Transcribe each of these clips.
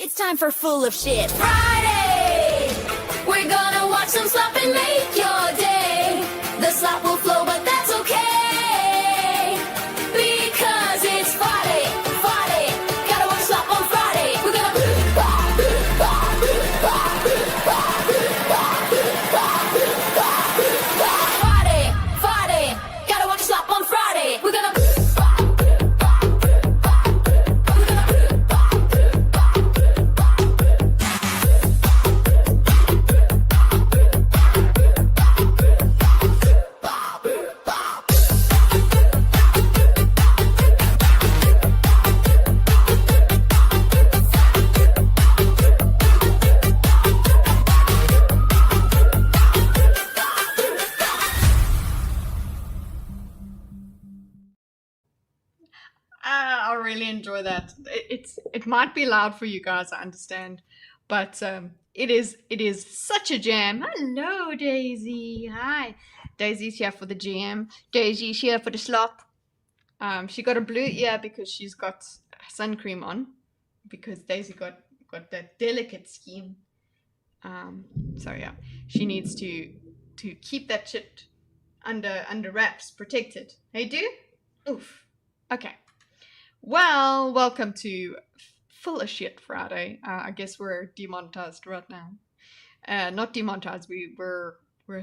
It's time for Full of Shit Friday. We're gonna watch some slop and make your day. The slop will flow, but that's okay, because it's Friday, Friday. Gotta watch slop on Friday. We're gonna Friday, Friday. Gotta watch slop on Friday. We're gonna I really enjoy that. It might be loud for you guys, I understand, but it is such a jam. Hello, Daisy. Hi, Daisy's here for the jam. Daisy's here for the slop. She got a blue ear because she's got sun cream on, because Daisy got that delicate skin. So yeah, she needs to keep that shit under wraps, protected. Hey, do? Oof. Okay. Well, welcome to Full of Shit Friday. I guess we're demonetized right now. Not demonetized, we're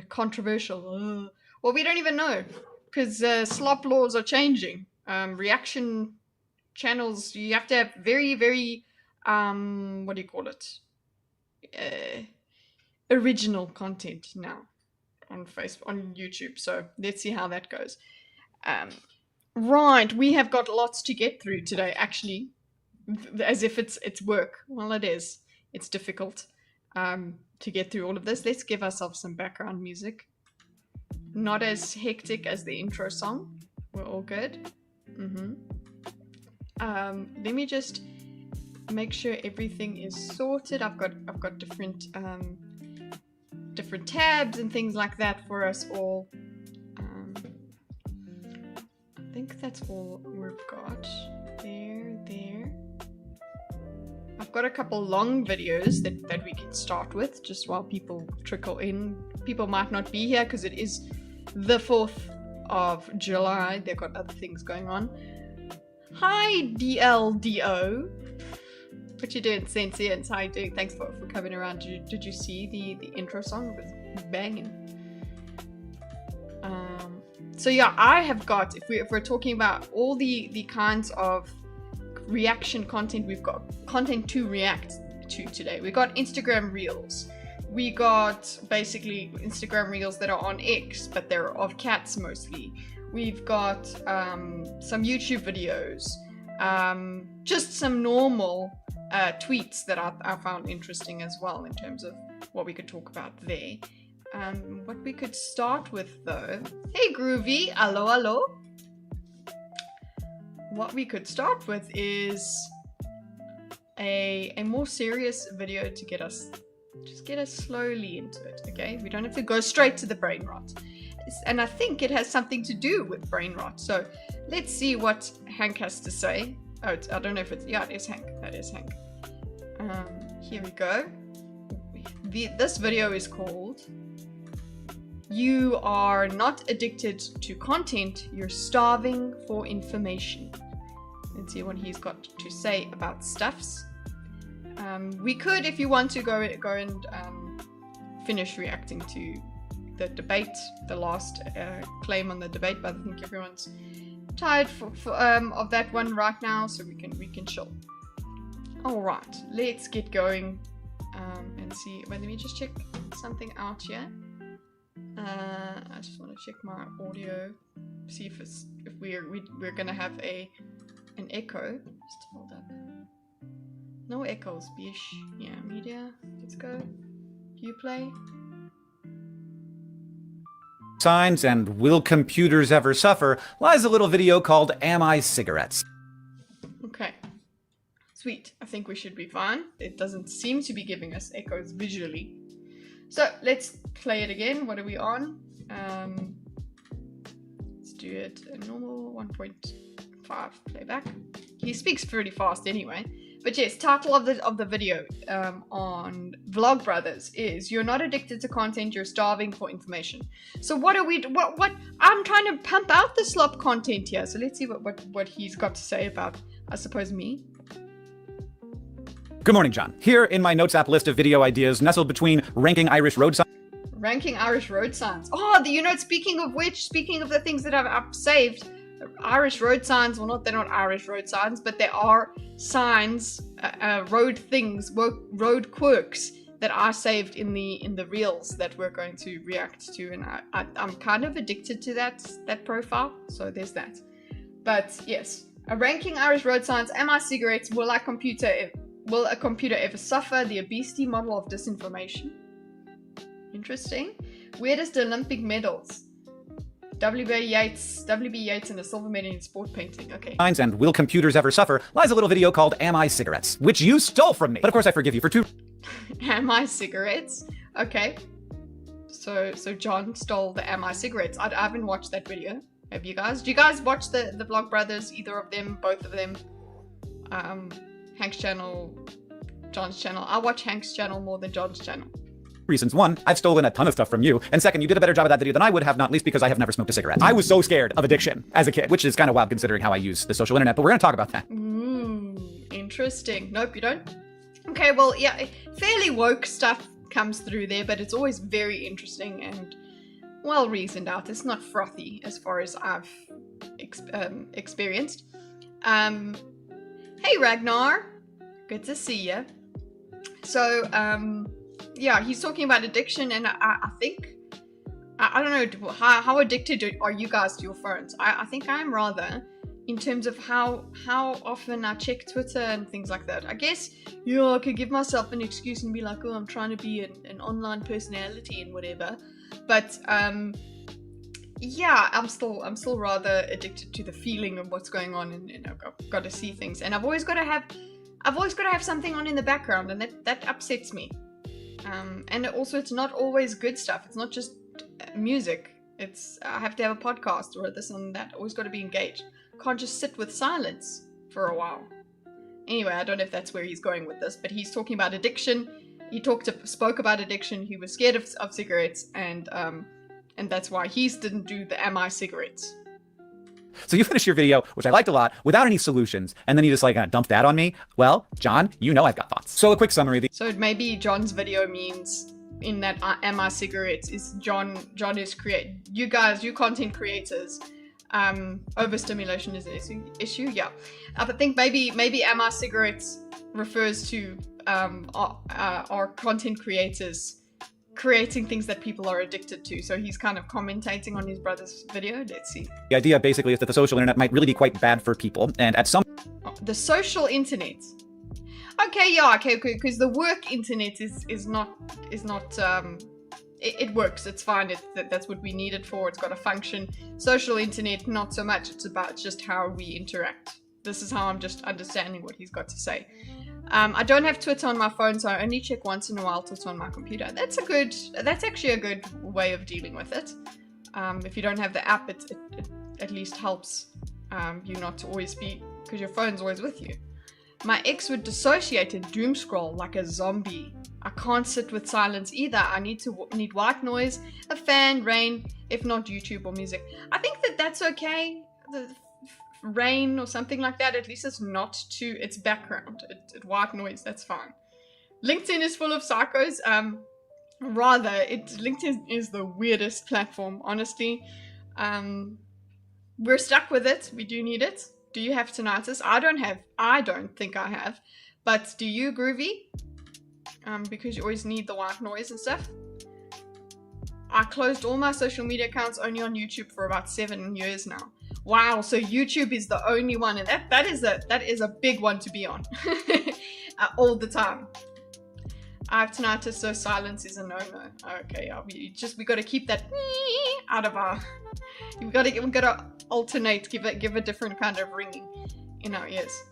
controversial. Well, we don't even know, because slop laws are changing. Reaction channels, you have to have very, very, what do you call it? Original content now on YouTube. So let's see how that goes. Right, we have got lots to get through today, actually, as if it's work. Well, it is. It's difficult to get through all of this. Let's give ourselves some background music. Not as hectic as the intro song. We're all good. Let me just make sure everything is sorted. I've got different tabs and things like that for us all. I think that's all we've got. There. I've got a couple long videos that we can start with, just while people trickle in. People might not be here because it is the 4th of July. They've got other things going on. Hi, DLDO. What you doing, Sensience? How you doing? Thanks for coming around. Did you see the intro song? It was banging. So yeah, I have got, if we're talking about all the kinds of reaction content, we've got content to react to today. We got Instagram Reels. We got basically Instagram Reels that are on X, but they're of cats mostly. We've got some YouTube videos, just some normal tweets that I found interesting as well in terms of what we could talk about there. What we could start with though, hey Groovy, hello. What we could start with is a more serious video to get us slowly into it, okay? We don't have to go straight to the brain rot. And I think it has something to do with brain rot. So let's see what Hank has to say. Oh, I don't know if it's, yeah, it is Hank. That is Hank. Here we go. This video is called "You Are Not Addicted to Content, You're Starving for Information." Let's see what he's got to say about stuffs. We could, if you want to, go and finish reacting to the debate, the last claim on the debate, but I think everyone's tired of that one right now, so we can chill. All right, let's get going and see. Wait, let me just check something out here. I just want to check my audio, see if we're gonna have an echo. Just hold up. No echoes, bish. Yeah, media. Let's go. Uplay. Signs and will computers ever suffer lies a little video called "Am I Cigarettes?" Okay. Sweet. I think we should be fine. It doesn't seem to be giving us echoes visually. So let's play it again. What are we on? Let's do it a normal 1.5 playback. He speaks pretty fast anyway. But yes, title of the video on Vlogbrothers is "You're not addicted to content, you're starving for information." So what are we? What? I'm trying to pump out the Slop content here. So let's see what he's got to say about, I suppose, me. Good morning, John. Here in my Notes app list of video ideas, nestled between ranking Irish road signs. Ranking Irish road signs. Oh, speaking of the things that I've saved, Irish road signs. Well, they're not Irish road signs, but there are signs, road things, road quirks that are saved in the reels that we're going to react to, and I'm kind of addicted to that profile. So there's that. But yes, ranking Irish road signs. Am I cigarettes? Will a computer ever suffer? The obesity model of disinformation. Interesting. Weirdest Olympic medals. W.B. Yeats and a silver medal in sport painting. Okay. And will computers ever suffer? Lies a little video called "Am I Cigarettes?" which you stole from me. But of course I forgive you for two. Am I cigarettes? Okay. So John stole the Am I cigarettes. I haven't watched that video. Have you guys? Do you guys watch the Vlogbrothers? Either of them? Both of them? Hank's channel, John's channel. I watch Hank's channel more than John's channel. Reasons. One, I've stolen a ton of stuff from you. And second, you did a better job of that video than I would have, not least because I have never smoked a cigarette. I was so scared of addiction as a kid, which is kind of wild considering how I use the social internet, but we're going to talk about that. Interesting. Nope, you don't. Okay, well, yeah, fairly woke stuff comes through there, but it's always very interesting and well reasoned out. It's not frothy as far as I've experienced. Hey Ragnar, good to see you. So, yeah, he's talking about addiction, and I think, I don't know, how addicted are you guys to your phones? I think I'm rather, in terms of how often I check Twitter and things like that. I guess, yeah, I could give myself an excuse and be like, oh, I'm trying to be an online personality and whatever. But, yeah, I'm still rather addicted to the feeling of what's going on, and I've got to see things, and I've always got to have something on in the background, and that upsets me. And also, it's not always good stuff. It's not just music. I have to have a podcast or this and that. Always got to be engaged. Can't just sit with silence for a while. Anyway, I don't know if that's where he's going with this, but he's talking about addiction. He spoke about addiction. He was scared of cigarettes, and that's why he didn't do the Am I cigarettes. So you finished your video, which I liked a lot, without any solutions, and then you just dump that on me. Well, John, you know I've got thoughts. So a quick summary. So maybe John's video means in that Am I cigarettes is John is you content creators, overstimulation is an issue. Yeah, I think maybe Am I cigarettes refers to our content creators creating things that people are addicted to. So he's kind of commentating on his brother's video. Let's see. The idea basically is that the social internet might really be quite bad for people, and at some... the social internet. Okay, yeah, okay, because the work internet is not it works, it's fine, that's what we need it for, it's got a function. Social internet, not so much, it's about just how we interact. This is how I'm just understanding what he's got to say. I don't have Twitter on my phone, so I only check once in a while Twitter on my computer. That's actually a good way of dealing with it. If you don't have the app, it at least helps you not to always be, because your phone's always with you. My ex would dissociate and doom scroll like a zombie. I can't sit with silence either. I need white noise, a fan, rain, if not YouTube or music. I think that's okay. Rain or something like that, at least it's not to its background. White noise, that's fine. LinkedIn is full of psychos. LinkedIn is the weirdest platform, honestly. We're stuck with it. We do need it. Do you have tinnitus? I don't think I have. But do you, Groovy? Because you always need the white noise and stuff. I closed all my social media accounts only on YouTube for about 7 years now. Wow, so YouTube is the only one, and that is a big one to be on all the time. I have tinnitus, so silence is a no-no. Okay, we got to keep that out of our. We got to alternate, give a different kind of ringing in our ears.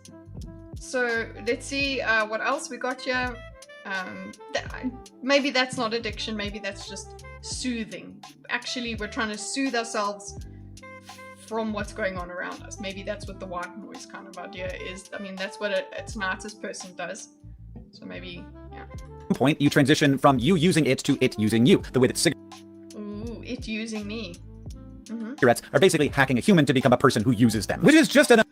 So let's see what else we got here. Maybe that's not addiction. Maybe that's just soothing. Actually, we're trying to soothe ourselves from what's going on around us. Maybe that's what the white noise kind of idea is. I mean, that's what a tinnitus person does. So maybe, yeah. Point, you transition from you using it to it using you. The way that Ooh, it using me. cigarettes are basically hacking a human to become a person who uses them, which is just an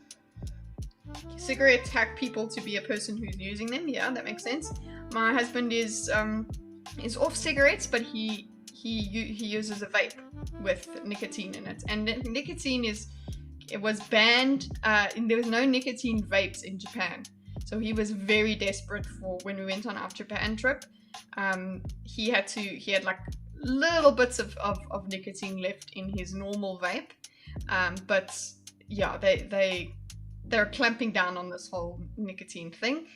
Cigarettes hack people to be a person who's using them. Yeah, that makes sense. My husband is off cigarettes, but he uses a vape with nicotine in it, and nicotine was banned. There was no nicotine vapes in Japan, so he was very desperate for when we went on our Japan trip. He had like little bits of nicotine left in his normal vape, but yeah, they're clamping down on this whole nicotine thing.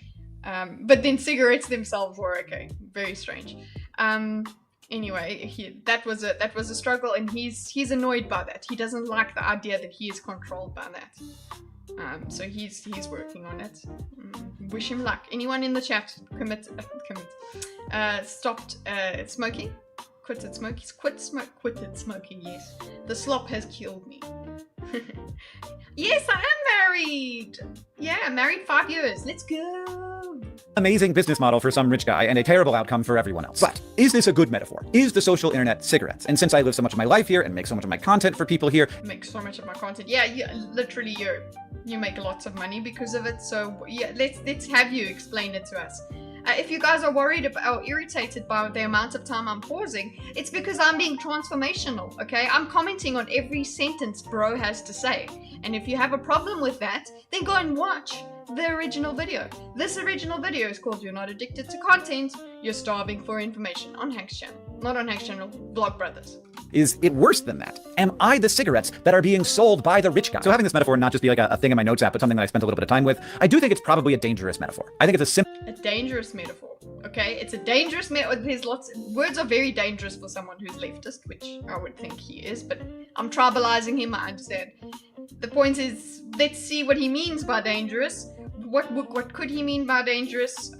But then cigarettes themselves were okay. Very strange. Anyway, that was a struggle, and he's annoyed by that. He doesn't like the idea that he is controlled by that. So he's working on it. Wish him luck. Anyone in the chat stopped smoking? Quitted smoking. Yes. The slop has killed me. Yes, I am married. Yeah, married 5 years. Let's go. amazing business model for some rich guy and a terrible outcome for everyone else. But is this a good metaphor? Is the social internet cigarettes? And since I live so much of my life here and make so much of my content for people here, Make so much of my content. Yeah, literally you make lots of money because of it. So yeah, let's have you explain it to us. If you guys are worried about or irritated by the amount of time I'm pausing, it's because I'm being transformational, okay? I'm commenting on every sentence bro has to say. And if you have a problem with that, then go and watch the original video. This original video is called You're Not Addicted to Content, You're Starving for Information on Hank's channel. Not on Hank's channel, Blog Brothers. is it worse than that? Am I the cigarettes that are being sold by the rich guy? So having this metaphor not just be like a thing in my notes app, but something that I spent a little bit of time with, I do think it's probably a dangerous metaphor. I think it's a simple A dangerous metaphor, okay? It's a dangerous metaphor. There's words are very dangerous for someone who's leftist, which I would think he is, but I'm tribalizing him, I understand. The point is, let's see what he means by dangerous. What could he mean by dangerous?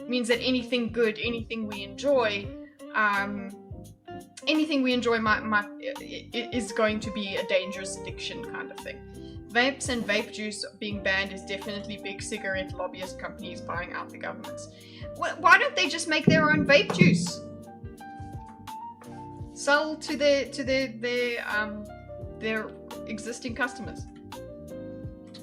Means that anything good, anything we enjoy, is going to be a dangerous addiction kind of thing. Vapes and vape juice being banned is definitely big cigarette lobbyist companies buying out the governments. Why don't they just make their own vape juice? Sell to their existing customers.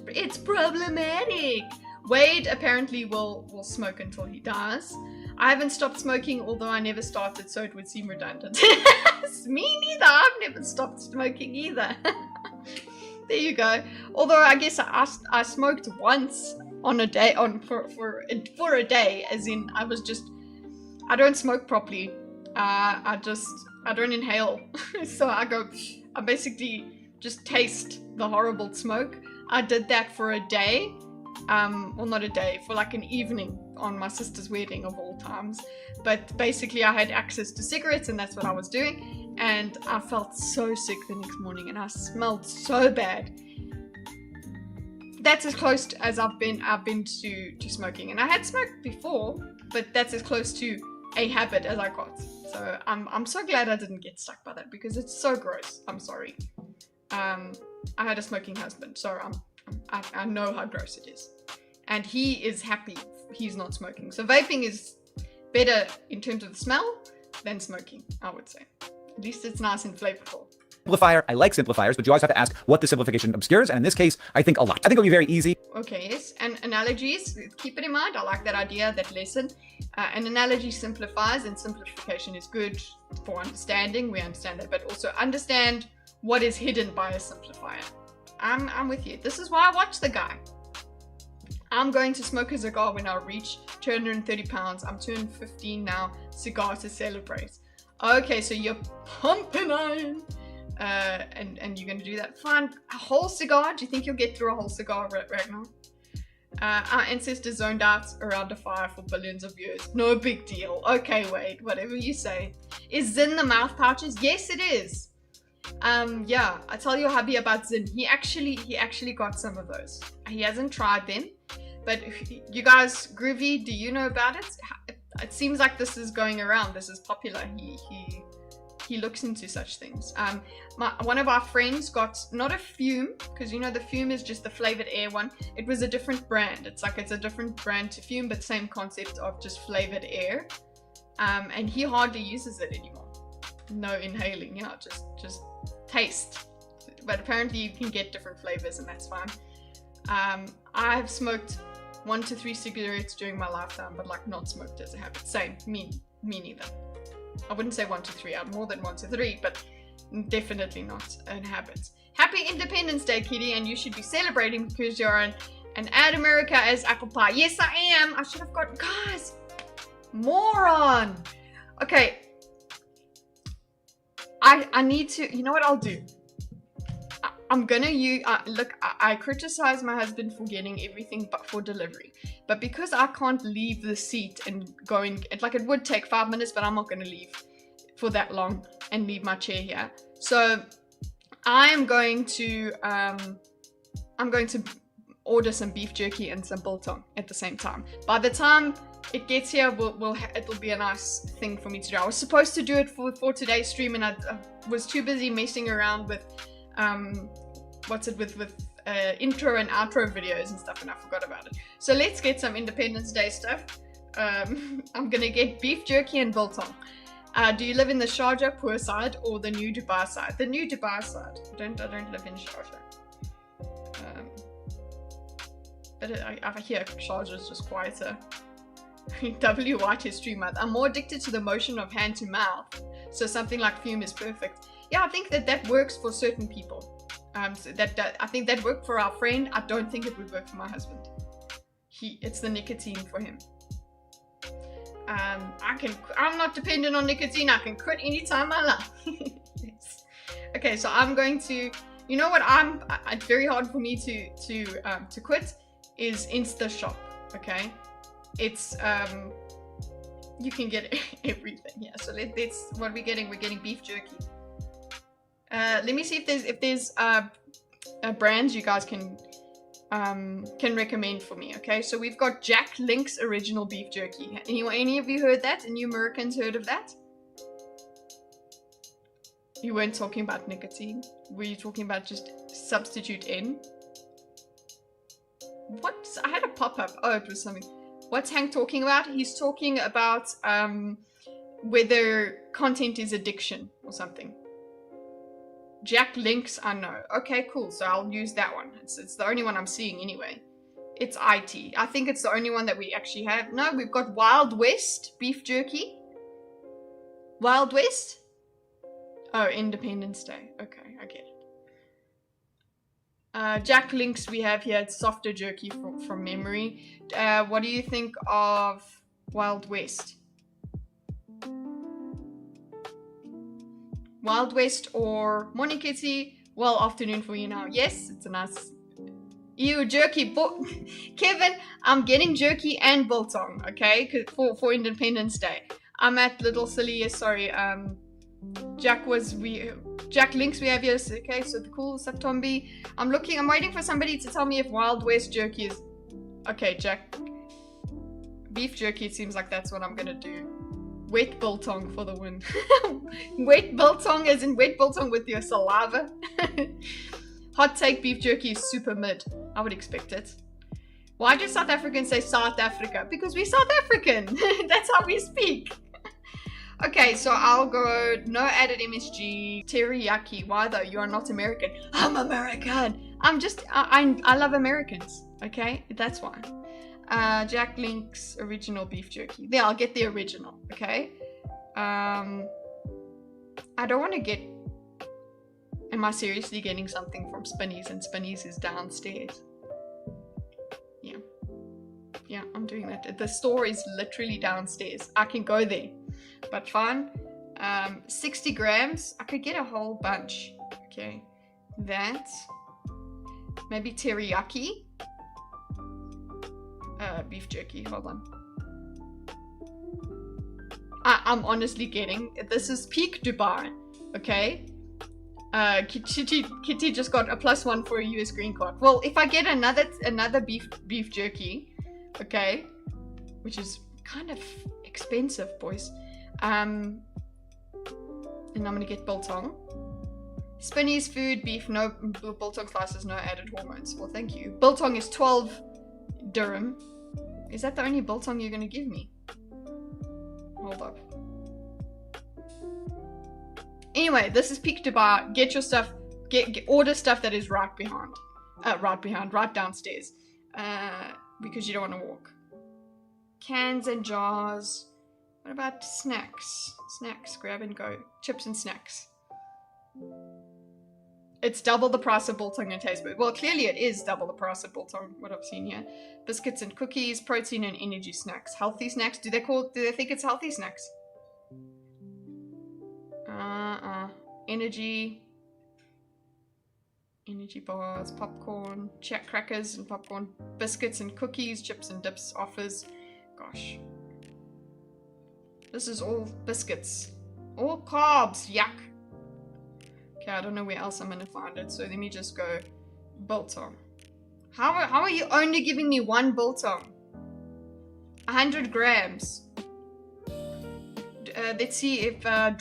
It's problematic. Wade apparently will smoke until he dies. I haven't stopped smoking, although I never started, so it would seem redundant. Me neither. I've never stopped smoking either. There you go. Although I guess I smoked once on a day for a day, as in I don't smoke properly. I don't inhale. So I basically just taste the horrible smoke. I did that for a day. Well, not a day, for like an evening on my sister's wedding of all times. But basically I had access to cigarettes and that's what I was doing. And I felt so sick the next morning and I smelled so bad. That's as close as I've been to smoking. And I had smoked before, but that's as close to a habit as I got. So I'm so glad I didn't get stuck by that because it's so gross. I'm sorry. I had a smoking husband, so I know how gross it is. And he is happy he's not smoking. So vaping is better in terms of the smell than smoking, I would say. At least it's nice and flavorful. simplifier. I like simplifiers, but you always have to ask what the simplification obscures, and in this case, I think a lot. I think it would be very easy. Okay, yes. And analogies, keep it in mind. I like that idea, that lesson. An analogy simplifies, and simplification is good for understanding. We understand that, but also understand what is hidden by a simplifier. I'm with you. This is why I watch the guy. I'm going to smoke a cigar when I reach 230 pounds. I'm turning 15 now. Cigar to celebrate. Okay, so you're pumping iron. And you're going to do that. Fine. A whole cigar? Do you think you'll get through a whole cigar, Ragnar? Our ancestors zoned out around a fire for billions of years. No big deal. Okay, Wade, whatever you say. Is Zin the mouth pouches? Yes, it is. Yeah, I tell your hubby about Zin. He actually got some of those. He hasn't tried them. But you guys, Groovy, do you know about it? It seems like this is going around. This is popular. he looks into such things. One of our friends got not a Fume, because you know the Fume is just the flavored air one. It was a different brand. It's a different brand to Fume, but same concept of just flavored air. And he hardly uses it anymore. No inhaling, yeah, just taste. But apparently you can get different flavors, and that's fine. I have smoked 1 to 3 cigarettes during my lifetime, but like not smoked as a habit. Same, me neither. I wouldn't say 1 to 3, I'm more than 1 to 3, but definitely not a habit. Happy Independence Day, Kitteh, and you should be celebrating because you're an Add America as apple pie. Yes, I am. I should have got, guys, moron. Okay, I need to, you know what I'll do? I'm gonna use, look, I criticize my husband for getting everything but for delivery. But because I can't leave the seat and going, like it would take 5 minutes, but I'm not gonna leave for that long and leave my chair here. So I'm going to order some beef jerky and some biltong at the same time. By the time it gets here, it'll be a nice thing for me to do. I was supposed to do it for today's stream, and I was too busy messing around with intro and outro videos and stuff, and I forgot about it. So let's get some Independence Day stuff. I'm gonna get beef jerky and biltong. Do you live in the Sharjah poor side or the New Dubai side? The New Dubai side. I don't live in Sharjah. But I hear Sharjah is just quieter. WYT stream month. I'm more addicted to the motion of hand to mouth, so something like Fume is perfect. Yeah, I think that works for certain people. So I think that worked for our friend. I don't think it would work for my husband. It's the nicotine for him. I'm not dependent on nicotine. I can quit anytime I like. Yes. Okay, so I'm going to, you know what? It's very hard for me to quit is Insta Shop. Okay, it's you can get everything. Yeah, so that's what we're getting. We're getting beef jerky. Let me see if there's brands you guys can recommend for me. Okay, so we've got Jack Link's original beef jerky. Any of you heard that? Any Americans heard of that? You weren't talking about nicotine. Were you talking about just substitute N? What? I had a pop-up. Oh, it was something. What's Hank talking about? He's talking about whether content is addiction or something. Jack Links, I know. Okay, cool. So I'll use that one. It's the only one I'm seeing anyway. It's IT. I think it's the only one that we actually have. No, we've got Wild West beef jerky. Wild West? Oh, Independence Day. Okay, I get it. Jack Links we have here. It's softer jerky from memory. What do you think of Wild West? Wild West or morning Kitteh? Well, afternoon for you now. Yes, it's a nice. Ew, jerky. Kevin, I'm getting jerky and biltong, okay? For Independence Day. I'm at Little Silly. Yes, sorry. Jack Links we have here. Okay, so the cool Satombi. I'm waiting for somebody to tell me if Wild West jerky is. Okay, Jack. Beef jerky, it seems like that's what I'm gonna do. Wet biltong for the win. Wet biltong as in wet biltong with your saliva. Hot take, beef jerky is super mid. I would expect it. Why do South Africans say South Africa? Because we're South African. That's how we speak. Okay, so I'll go no added MSG. Teriyaki. Why though? You are not American. I'm American. I love Americans. Okay, that's why. Jack Link's original beef jerky. There, I'll get the original, okay? I don't want to get... Am I seriously getting something from Spinneys? And Spinneys is downstairs. Yeah. Yeah, I'm doing that. The store is literally downstairs. I can go there. But fine. 60 grams. I could get a whole bunch. Okay. That. Maybe teriyaki. Beef jerky, hold on. I'm honestly getting, this is peak Dubai, okay? Kitteh just got a +1 for a US green card. Well, if I get another beef jerky, okay, which is kind of expensive, boys. And I'm gonna get biltong. Spinnies, food, beef, no biltong slices, no added hormones. Well, thank you. Biltong is 12 dirham. Is that the only biltong you're gonna give me? Hold up. Anyway, this is Peak Dubai. Get your stuff. Order stuff that is right downstairs. Because you don't want to walk. Cans and jars. What about snacks? Snacks, grab and go. Chips and snacks. It's double the price of biltong and taste good. Well, clearly it is double the price of biltong, what I've seen here. Biscuits and cookies, protein and energy snacks. Healthy snacks? Do they think it's healthy snacks? Energy bars, popcorn, crackers and popcorn, biscuits and cookies, chips and dips, offers. Gosh. This is all biscuits. All carbs, yuck. Okay, I don't know where else I'm gonna find it, so let me just go biltong. How are you only giving me one biltong? 100 grams. Let's see if dry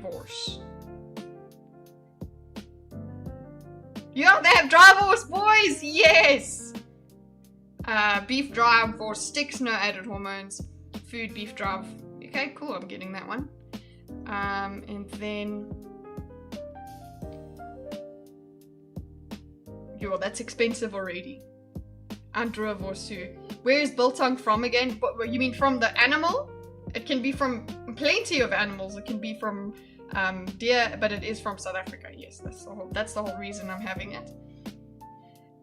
vorst. Yeah, they have dry vorst, boys! Yes! Beef dry vorst sticks, no added hormones. Food, beef dry. Okay, cool, I'm getting that one. And then... Yo, that's expensive already. And dry vorst too. Where is biltong from again? What, you mean from the animal? It can be from plenty of animals. It can be from deer, but it is from South Africa. Yes, that's the whole reason I'm having it.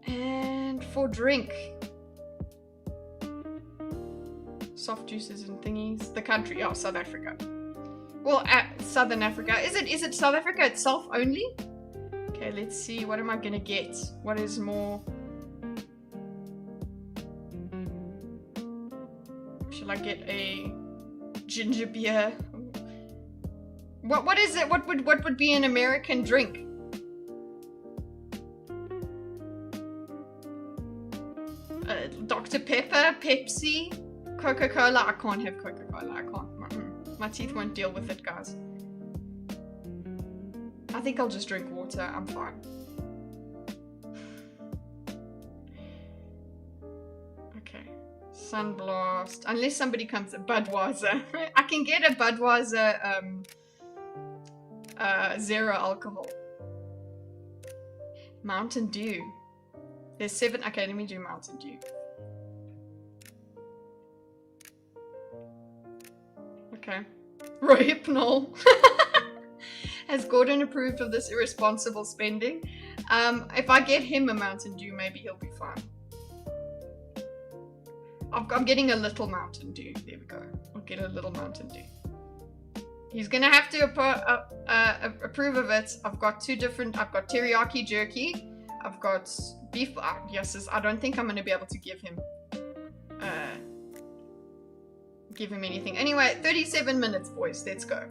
And for drink, soft juices and thingies. The country, oh, South Africa. Well, Southern Africa. Is it South Africa itself only? Okay, let's see. What am I gonna get? What is more? Shall I get a ginger beer? What is it? What would be an American drink? Dr. Pepper, Pepsi, Coca-Cola. I can't have Coca-Cola. I can't. My teeth won't deal with it, guys. I think I'll just drink water. I'm fine. Okay. Sunblast. Unless somebody comes a Budweiser. I can get a Budweiser zero alcohol. Mountain Dew. There's 7. Okay, let me do Mountain Dew. Okay. Rohypnol. Has Gordon approved of this irresponsible spending? If I get him a Mountain Dew, maybe he'll be fine. I'm getting a little Mountain Dew. There we go. I'll get a little Mountain Dew. He's gonna have to approve of it. I've got teriyaki jerky. I've got beef. Yes, I don't think I'm gonna be able to give him anything. Anyway, 37 minutes, boys. Let's go.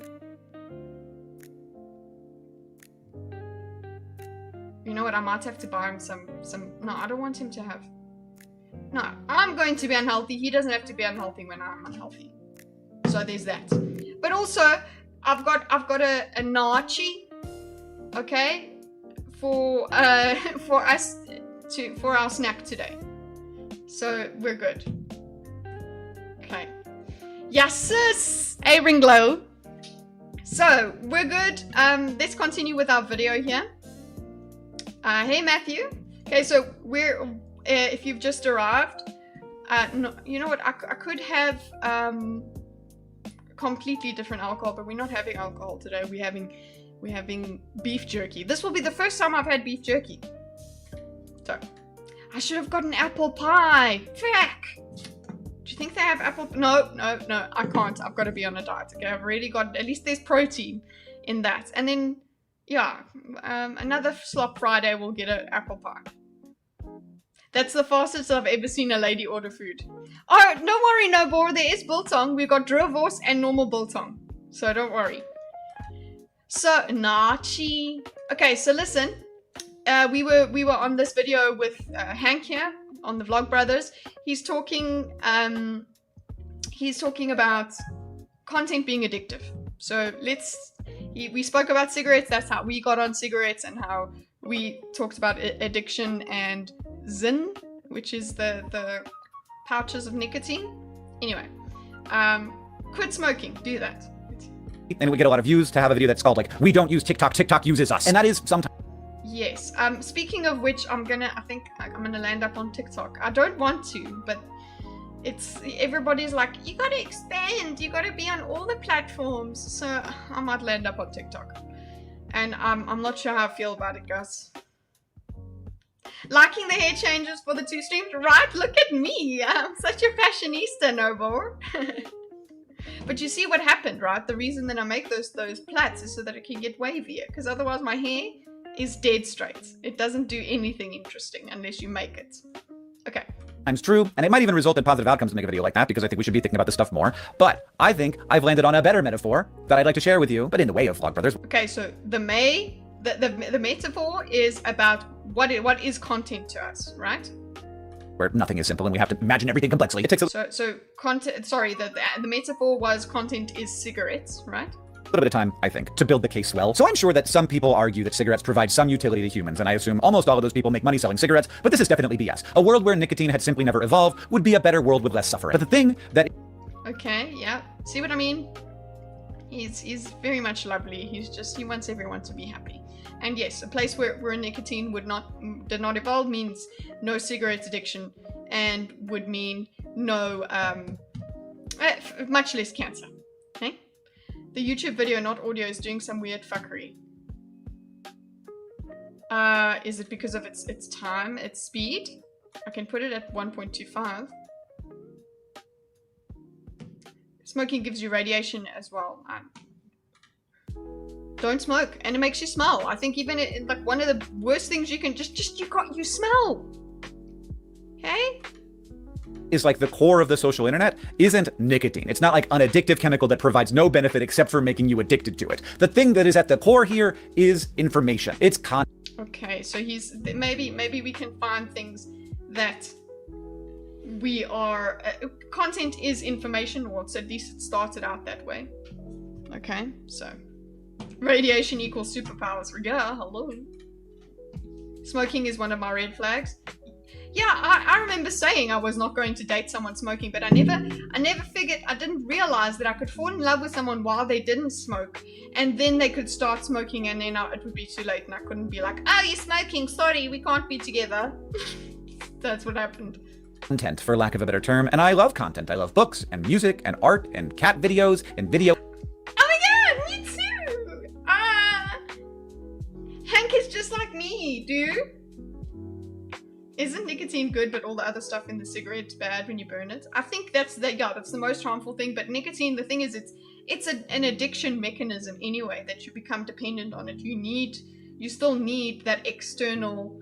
You know what? I might have to buy him some. No, I don't want him to have. No, I'm going to be unhealthy. He doesn't have to be unhealthy when I'm unhealthy. So there's that. But also, I've got a nachi, okay, for us for our snack today. So we're good. Okay. Yes, sis. A ring glow. So we're good. Let's continue with our video here. Hey Matthew. Okay, so we're if you've just arrived, no, you know what? I could have completely different alcohol, but we're not having alcohol today. We're having beef jerky. This will be the first time I've had beef jerky. So I should have gotten apple pie. Frack. Do you think they have apple? No, I can't. I've got to be on a diet. Okay, I've already got, at least there's protein in that. And then, yeah, another Slop Friday we'll get an apple pie. That's the fastest I've ever seen a lady order food. Oh, don't worry, no bore. There is biltong. We've got Drilvorst and normal biltong. So don't worry. So, nachi. Okay, so listen. We were on this video with Hank here on the Vlog Brothers. He's talking about content being addictive. So we spoke about cigarettes. That's how we got on cigarettes, and how we talked about addiction and zin, which is the pouches of nicotine. Anyway, quit smoking. Do that. And we get a lot of views to have a video that's called like, we don't use TikTok, TikTok uses us. And that is sometimes. Yes. Speaking of which, I think I'm gonna land up on TikTok. I don't want to, but everybody's like, you gotta expand, you gotta be on all the platforms. So I might land up on TikTok. And I'm not sure how I feel about it, guys. Liking the hair changes for the 2 streams, right? Look at me. I'm such a fashionista, Noble. But you see what happened, right? The reason that I make those plaits is so that it can get wavier, because otherwise my hair is dead straight. It doesn't do anything interesting unless you make it. Okay. Times true, and it might even result in positive outcomes to make a video like that, because I think we should be thinking about this stuff more. But I think I've landed on a better metaphor that I'd like to share with you, but in the way of Vlogbrothers. Okay, so the metaphor is about what is content to us, right? Where nothing is simple and we have to imagine everything complexly. It takes So content. Sorry, the metaphor was content is cigarettes, right? a little bit of time, I think, to build the case well. So I'm sure that some people argue that cigarettes provide some utility to humans, and I assume almost all of those people make money selling cigarettes, but this is definitely BS. A world where nicotine had simply never evolved would be a better world with less suffering. But the thing that... Okay, yeah. See what I mean? He's very much lovely. He wants everyone to be happy. And yes, a place where nicotine did not evolve means no cigarette addiction, and would mean no much less cancer. Okay? The YouTube video, not audio, is doing some weird fuckery. Is it because of its time, its speed? I can put it at 1.25. Smoking gives you radiation as well. Don't smoke, and it makes you smell. I think even like one of the worst things you can you smell. Okay? is like the core of the social internet isn't nicotine. It's not like an addictive chemical that provides no benefit except for making you addicted to it. The thing that is at the core here is information. It's Okay, so maybe we can find things that we are content is information, or at least it started out that way. Okay, so radiation equals superpowers. Yeah, hello. Smoking is one of my red flags. Yeah, I remember saying I was not going to date someone smoking, but I didn't realize that I could fall in love with someone while they didn't smoke, and then they could start smoking, and then it would be too late, and I couldn't be like, oh, you're smoking, sorry, we can't be together. That's what happened. Content, for lack of a better term, and I love content. I love books and music and art and cat videos and video. Oh my god, me too! Hank is just like me, dude. Isn't nicotine good, but all the other stuff in the cigarette's bad when you burn it? I think that's the most harmful thing. But nicotine, the thing is, it's an addiction mechanism anyway, that you become dependent on it. You still need that external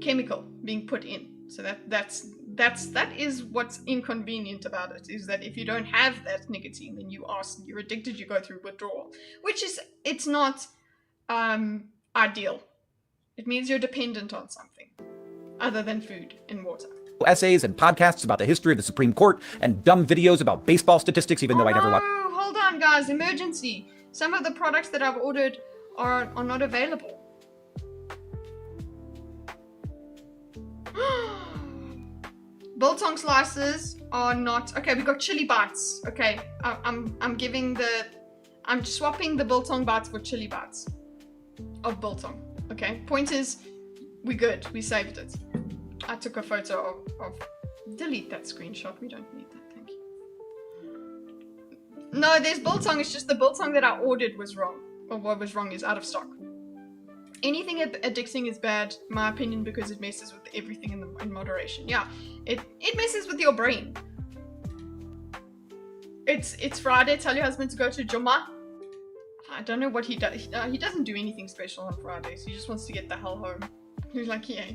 chemical being put in. So that is what's inconvenient about it, is that if you don't have that nicotine, then you're addicted. You go through withdrawal, it's not ideal. It means you're dependent on something other than food and water. Essays and podcasts about the history of the Supreme Court and dumb videos about baseball statistics, even though I never watched. Oh, hold on, guys. Emergency. Some of the products that I've ordered are not available. Biltong slices are not... Okay, we got chili bites. Okay, I'm swapping the biltong bites for chili bites of biltong. Okay, point is, we're good. We saved it. I took a photo of... Delete that screenshot. We don't need that. Thank you. No, there's biltong. It's just the biltong that I ordered was wrong. Or what was wrong is out of stock. Anything addicting is bad, in my opinion, because it messes with everything in moderation. Yeah, it messes with your brain. It's Friday. Tell your husband to go to Juma. I don't know what he does. He doesn't do anything special on Fridays. He just wants to get the hell home. He's like, yeah.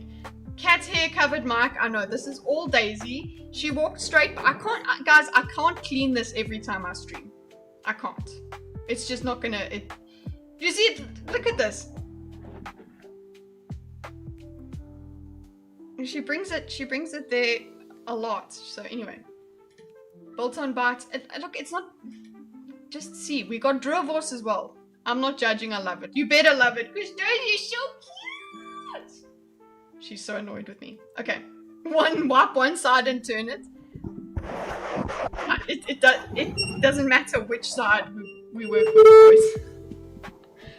Cat's hair covered mic. I know, this is all Daisy. She walked straight. Guys, I can't clean this every time I stream. I can't. It's just not gonna... You see it? Look at this. She brings it there a lot. So anyway. Biltong bites. Look, it's not. Just see, we got Drivos as well. I'm not judging. I love it. You better love it because Daisy's so cute. She's so annoyed with me. Okay, wipe one side and turn it. It doesn't matter which side we work with, boys.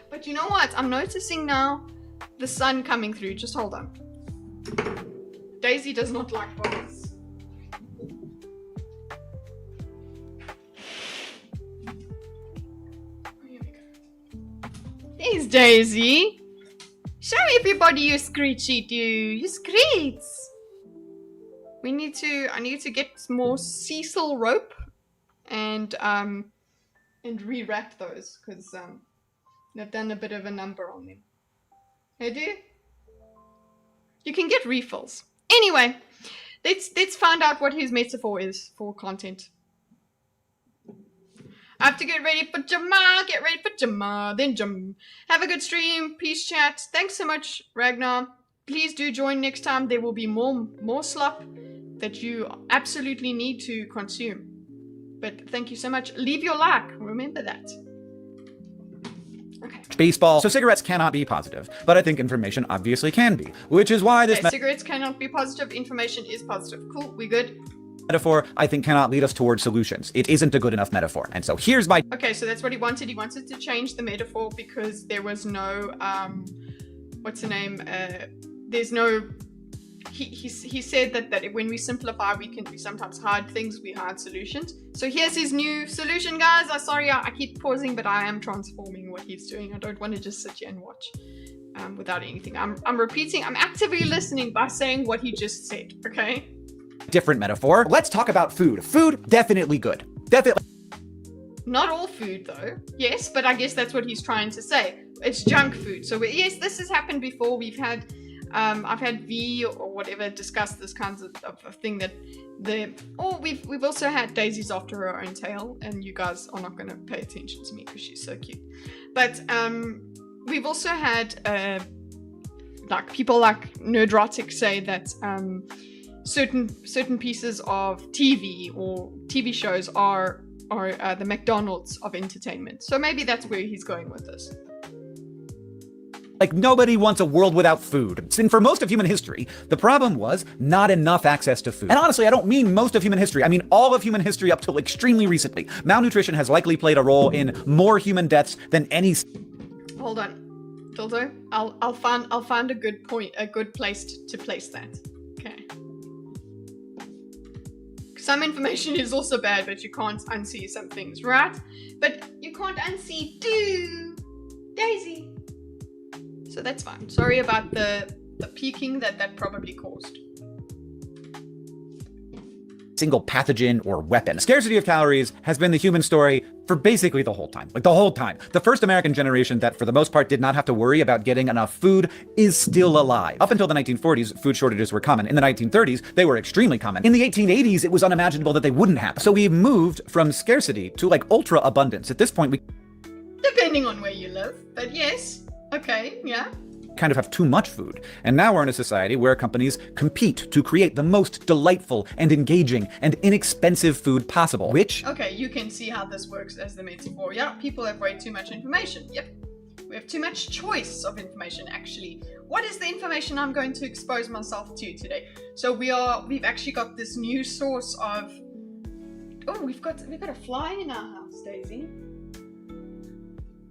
But you know what? I'm noticing now the sun coming through. Just hold on. Daisy does not like bubbles. Here we go. There's Daisy. Show everybody your screechy your screets. I need to get more sisal rope and rewrap those because they've done a bit of a number on them. They do? You can get refills. Anyway, let's find out what his metaphor is for content. I have to get ready for Jama, then Jam. Have a good stream, peace chat. Thanks so much, Ragnar. Please do join next time. There will be more slop that you absolutely need to consume. But thank you so much. Leave your like, remember that. Okay. Baseball. So cigarettes cannot be positive, but I think information obviously can be, which is why this cigarettes cannot be positive, information is positive. Cool, we good? Metaphor, I think, cannot lead us towards solutions. It isn't a good enough metaphor. And so here's my... Okay, so that's what he wanted. He wanted to change the metaphor because there was no, what's the name? There's no... He said that when we simplify, we sometimes hide things, we hide solutions. So here's his new solution, guys. Sorry, I keep pausing, but I am transforming what he's doing. I don't want to just sit here and watch without anything. I'm repeating, I'm actively listening by saying what he just said, okay? Different metaphor. Let's talk about food. Food, definitely good. Definitely. Not all food, though. Yes, but I guess that's what he's trying to say. It's junk food. So yes, this has happened before. We've had... I've had V or whatever discuss this kinds of thing that we've also had Daisy's after her own tail, and you guys are not going to pay attention to me because she's so cute. But we've also had like people like Nerdrotic say that certain pieces of TV or TV shows are the McDonald's of entertainment. So maybe that's where he's going with this. Like, nobody wants a world without food. And for most of human history, the problem was not enough access to food. And honestly, I don't mean most of human history. I mean all of human history up till extremely recently. Malnutrition has likely played a role in more human deaths than any... Hold on, Dildo. I'll find a good place to place that. Okay. Some information is also bad, but you can't unsee some things, right? But you can't unsee Daisy. So that's fine. Sorry about the peaking that probably caused. Single pathogen or weapon. Scarcity of calories has been the human story for basically the whole time. Like the whole time. The first American generation that for the most part did not have to worry about getting enough food is still alive. Up until the 1940s, food shortages were common. In the 1930s, they were extremely common. In the 1880s, it was unimaginable that they wouldn't happen. So we moved from scarcity to like ultra abundance. At this point, we... Depending on where you live, but yes. Okay, yeah. Kind of have too much food. And now we're in a society where companies compete to create the most delightful and engaging and inexpensive food possible, which... Okay, you can see how this works as the metaphor. Yeah, people have way too much information. Yep. We have too much choice of information, actually. What is the information I'm going to expose myself to today? So we've actually got this new source of... Oh, we've got a fly in our house, Daisy.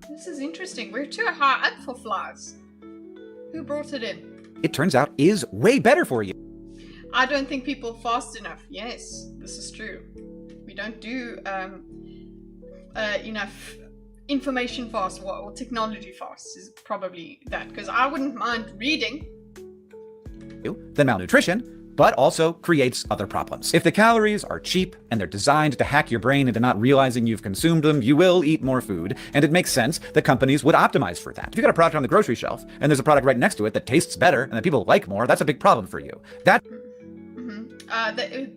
This is interesting. We're too high up for flies. Who brought it in? It turns out is way better for you. I don't think people fast enough. Yes, this is true. We don't do enough information fast or technology fast is probably that. Because I wouldn't mind reading. Than malnutrition, but also creates other problems. If the calories are cheap and they're designed to hack your brain into not realizing you've consumed them, you will eat more food, and it makes sense that companies would optimize for that. If you've got a product on the grocery shelf, and there's a product right next to it that tastes better and that people like more, that's a big problem for you. That...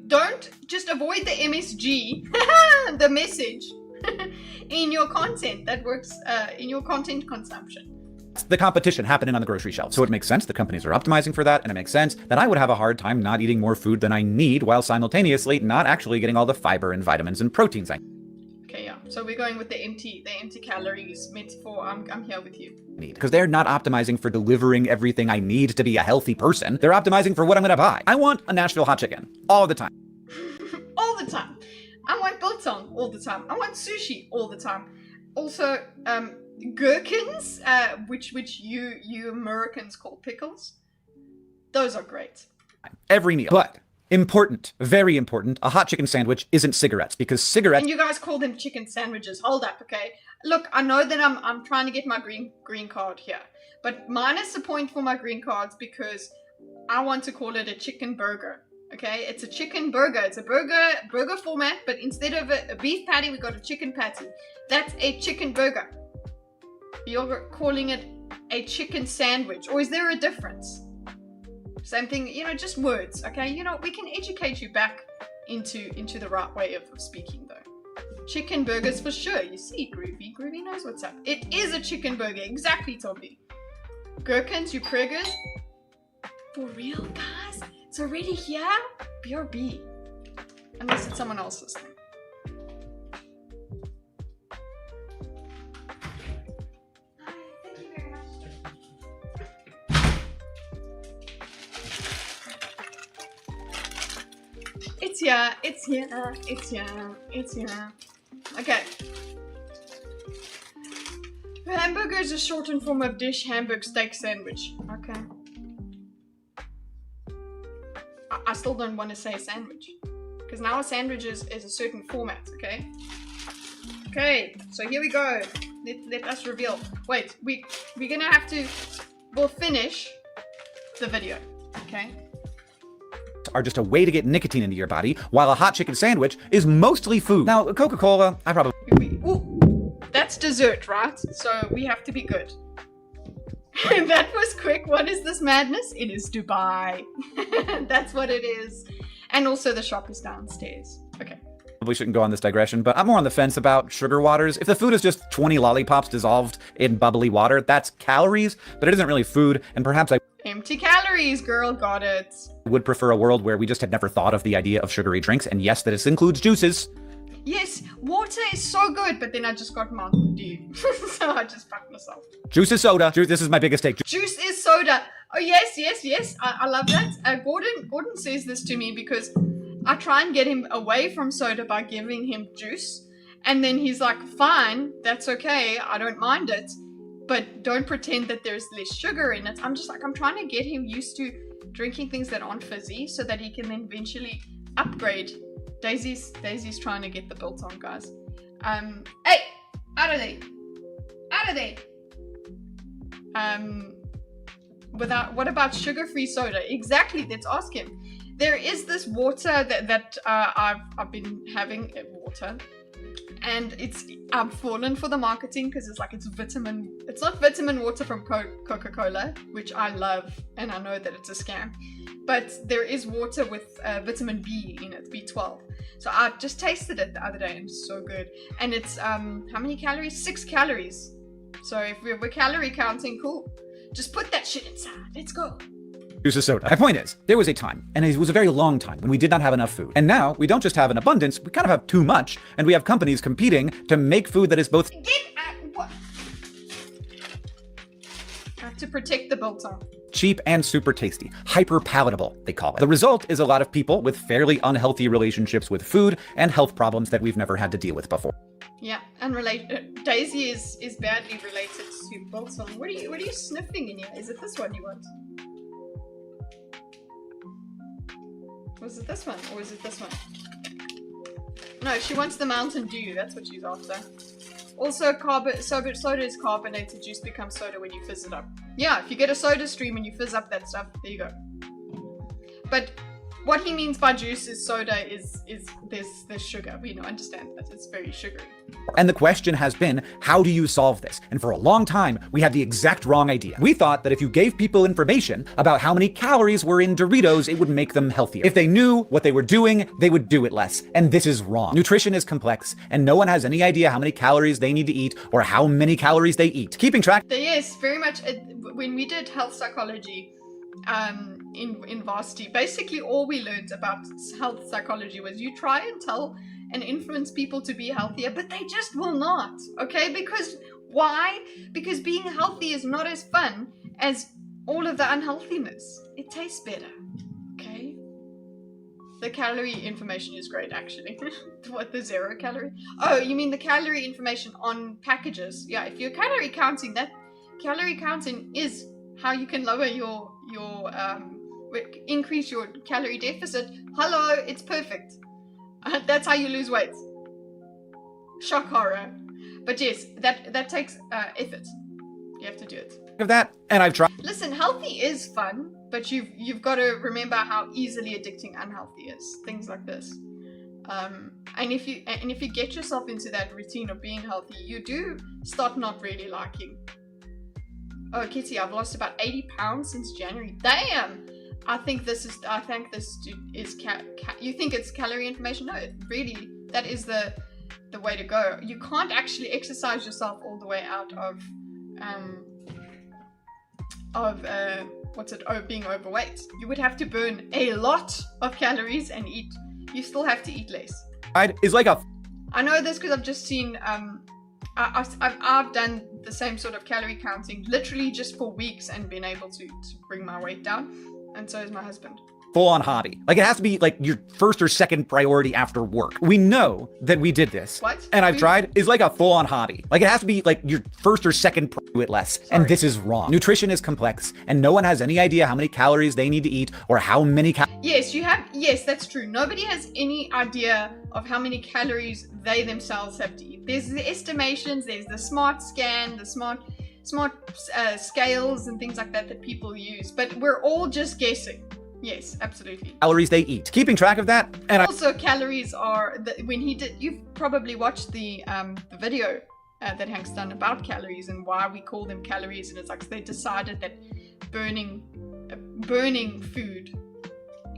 Don't just avoid the MSG, the message, in your content. That works in your content consumption. the competition happening on the grocery shelf. So it makes sense the companies are optimizing for that, and it makes sense that I would have a hard time not eating more food than I need while simultaneously not actually getting all the fiber and vitamins and proteins I Okay, yeah. So we're going with the empty calories metaphor. I'm here with you. need. Because they're not optimizing for delivering everything I need to be a healthy person. They're optimizing for what I'm gonna buy. I want a Nashville hot chicken all the time. All the time. I want biltong all the time. I want sushi all the time. Also, gherkins, which you Americans call pickles. Those are great. Every meal. But important, very important, a hot chicken sandwich isn't cigarettes, because cigarettes And you guys call them chicken sandwiches. Hold up, okay? Look, I know that I'm trying to get my green card here, but minus a point for my green cards because I want to call it a chicken burger. Okay, it's a chicken burger. It's a burger format, but instead of a beef patty, we got a chicken patty. That's a chicken burger. You're calling it a chicken sandwich, or is there a difference? Same thing, you know, just words. Okay, you know, we can educate you back into the right way of speaking, though. Chicken burgers for sure. You see, Groovy knows what's up. It is a chicken burger, exactly, Toby. Gherkins, you preggers. For real, guys? It's already here? BRB. Unless it's someone else's thing. Hi, thank you very much. It's here, it's here, it's here, it's here. Okay. Hamburger is a shortened form of dish hamburg steak sandwich. Okay. I still don't want to say sandwich. Because now a sandwich is a certain format, okay? Okay, so here we go. Let us reveal. Wait, we're gonna have to... We'll finish the video, okay? are just a way to get nicotine into your body, while a hot chicken sandwich is mostly food. Now, Coca-Cola, I probably... Ooh, that's dessert, right? So we have to be good. That was quick. What is this madness? It is Dubai. That's what it is. And also the shop is downstairs. Okay. Probably shouldn't go on this digression, but I'm more on the fence about sugar waters. If the food is just 20 lollipops dissolved in bubbly water, that's calories, but it isn't really food, and perhaps I Empty calories, girl, got it. would prefer a world where we just had never thought of the idea of sugary drinks, and yes, that this includes juices. Yes, water is so good, but then I just got Mountain Dew. So I just fucked myself. Juice is soda. This is my biggest take. Juice is soda. Oh, yes, yes, yes. I love that. Gordon says this to me because I try and get him away from soda by giving him juice. And then he's like, fine, that's okay. I don't mind it. But don't pretend that there's less sugar in it. I'm just like, I'm trying to get him used to drinking things that aren't fizzy so that he can then eventually upgrade. Daisy's trying to get the built on, guys. Hey! Out of there! Out of there! What about sugar-free soda? Exactly, let's ask him. There is this water that I've been having, water. And I've fallen for the marketing because it's not vitamin water from Coca-Cola, which I love, and I know that it's a scam. But there is water with vitamin B in it, B12. So I just tasted it the other day and it's so good. And it's, how many calories? 6 calories. So if we're calorie counting, cool. Just put that shit inside. Let's go. Juice is soda. My point is, there was a time, and it was a very long time, when we did not have enough food. And now, we don't just have an abundance, we kind of have too much, and we have companies competing to make food that is both What? I have to protect the biltong. cheap and super tasty. Hyper palatable, they call it. The result is a lot of people with fairly unhealthy relationships with food and health problems that we've never had to deal with before. Yeah, and Daisy is badly related to biltong. What are you sniffing in here? Is it this one you want? Was it this one, or is it this one? No, she wants the Mountain Dew. That's what she's after. Also, soda is carbonated. Juice becomes soda when you fizz it up. Yeah, if you get a soda stream and you fizz up that stuff, there you go. But What he means by juice is soda is there's sugar. We don't understand that it's very sugary. And the question has been, how do you solve this? And for a long time, we had the exact wrong idea. We thought that if you gave people information about how many calories were in Doritos, it would make them healthier. If they knew what they were doing, they would do it less. And this is wrong. Nutrition is complex, and no one has any idea how many calories they need to eat or how many calories they eat. Keeping track. Yes, very much. When we did health psychology in varsity, basically all we learned about health psychology was you try and tell and influence people to be healthier, but they just will not. Okay, because why? Because being healthy is not as fun as all of the unhealthiness. It tastes better. Okay, the calorie information is great, actually. What, the 0 calorie? Oh, you mean the calorie information on packages? Yeah, if you're calorie counting, that calorie counting is how you can lower your increase your calorie deficit. Hello, it's perfect. That's how you lose weight. Shock horror. But yes, that takes effort. You have to do it. Of that, and I've tried. Listen, healthy is fun, but you've got to remember how easily addicting unhealthy is. Things like this. And if you get yourself into that routine of being healthy, you do start not really liking. Oh, Kitteh, I've lost about 80 pounds since January. Damn! I think this is you think it's calorie information? No, really, that is the way to go. You can't actually exercise yourself all the way out of being overweight. You would have to burn a lot of calories and eat. You still have to eat less. Is like a. I know this because I've just seen. I've done the same sort of calorie counting literally just for weeks and been able to bring my weight down, and so is my husband. Full-on hobby. Like, it has to be like your first or second priority after work. We know that we did this. What? And I've tried. Is like a full-on hobby. Like, it has to be like your first or second do it less. And this is wrong. Nutrition is complex, and no one has any idea how many calories they need to eat or how many Yes, that's true. Nobody has any idea of how many calories they themselves have to eat. There's the estimations, there's the smart scan, the smart scales and things like that people use, but we're all just guessing. Yes, absolutely. Calories they eat. Keeping track of that, and also calories are you've probably watched the video that Hank's done about calories and why we call them calories, and it's like they decided that burning food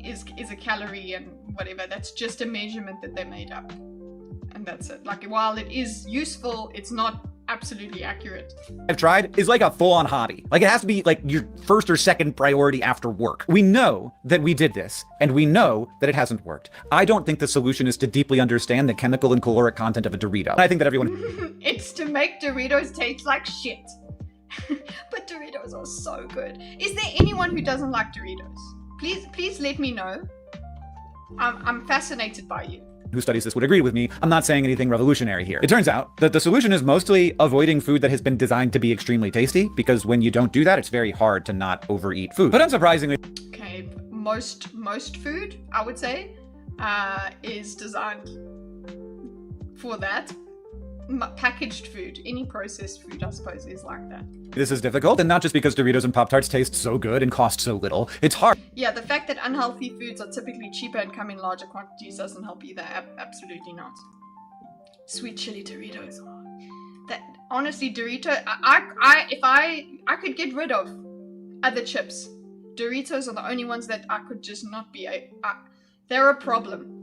is a calorie and whatever. That's just a measurement that they made up, and that's it. Like, while it is useful, it's not absolutely accurate. I've tried is like a full-on hobby. Like, it has to be like your first or second priority after work. We know that we did this, and we know that it hasn't worked. I don't think the solution is to deeply understand the chemical and caloric content of a Dorito. I think that everyone it's to make Doritos taste like shit. But Doritos are so good. Is there anyone who doesn't like Doritos? Please let me know. I'm fascinated by you. Who studies this would agree with me. I'm not saying anything revolutionary here. It turns out that the solution is mostly avoiding food that has been designed to be extremely tasty, because when you don't do that, it's very hard to not overeat food. But unsurprisingly, okay, most food, I would say, is designed for that. Packaged food, any processed food, I suppose, is like that. This is difficult, and not just because Doritos and Pop-Tarts taste so good and cost so little. It's hard. Yeah, the fact that unhealthy foods are typically cheaper and come in larger quantities doesn't help either. Absolutely not. Sweet chili Doritos. That honestly, Dorito. If I could get rid of other chips, Doritos are the only ones that I could just not be. They're a problem.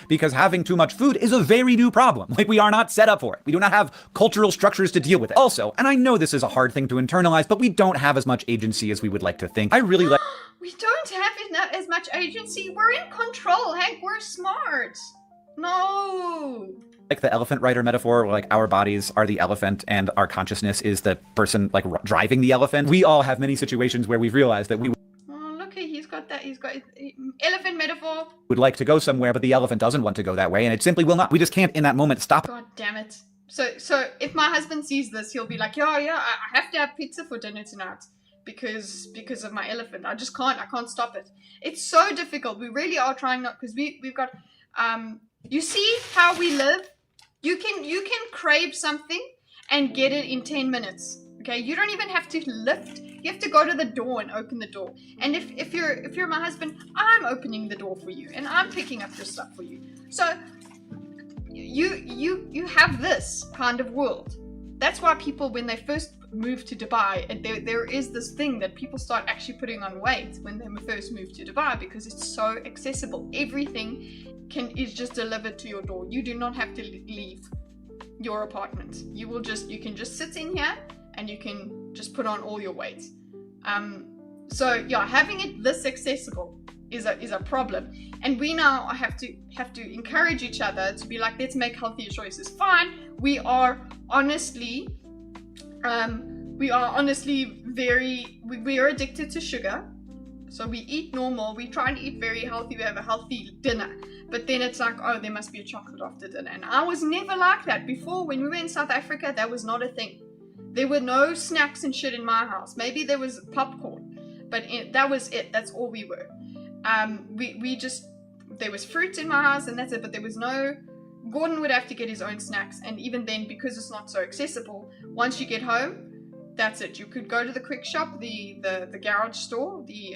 Because having too much food is a very new problem. Like, we are not set up for it. We do not have cultural structures to deal with it. Also, and I know this is a hard thing to internalize, but we don't have as much agency as we would like to think. I really like. We don't have as much agency. We're in control, Hank. We're smart. No. Like the elephant rider metaphor, where like our bodies are the elephant and our consciousness is the person like driving the elephant. We all have many situations where we've realized that we he's got elephant metaphor. Would like to go somewhere, but the elephant doesn't want to go that way, and it simply will not. We just can't in that moment stop. God damn it. So if my husband sees this, he'll be like, yeah, I have to have pizza for dinner tonight because of my elephant. I can't stop it. It's so difficult. We really are trying not, because we've got you see how we live? You can crave something and get it in 10 minutes. Okay, you don't even have to lift. You You have to go to the door and open the door. And if you're my husband, I'm opening the door for you and I'm picking up your stuff for you. So you have this kind of world. That's why people, when they first move to Dubai, and there is this thing that people start actually putting on weight when they first move to Dubai, because it's so accessible. Everything is just delivered to your door. You do not have to leave your apartment. You can just sit in here and you can just put on all your weight. So yeah, having it this accessible is a problem, and we now have to encourage each other to be like, let's make healthier choices. Fine, we are honestly we are addicted to sugar, so we eat normal, we try to eat very healthy, we have a healthy dinner, but then it's like, oh, there must be a chocolate after dinner. And I was never like that before. When we were in South Africa, that was not a thing. There were no snacks and shit in my house. Maybe there was popcorn, but that was it. That's all we were. There was fruit in my house and that's it, but there was no, Gordon would have to get his own snacks, and even then, because it's not so accessible, once you get home, that's it. You could go to the quick shop, the garage store, you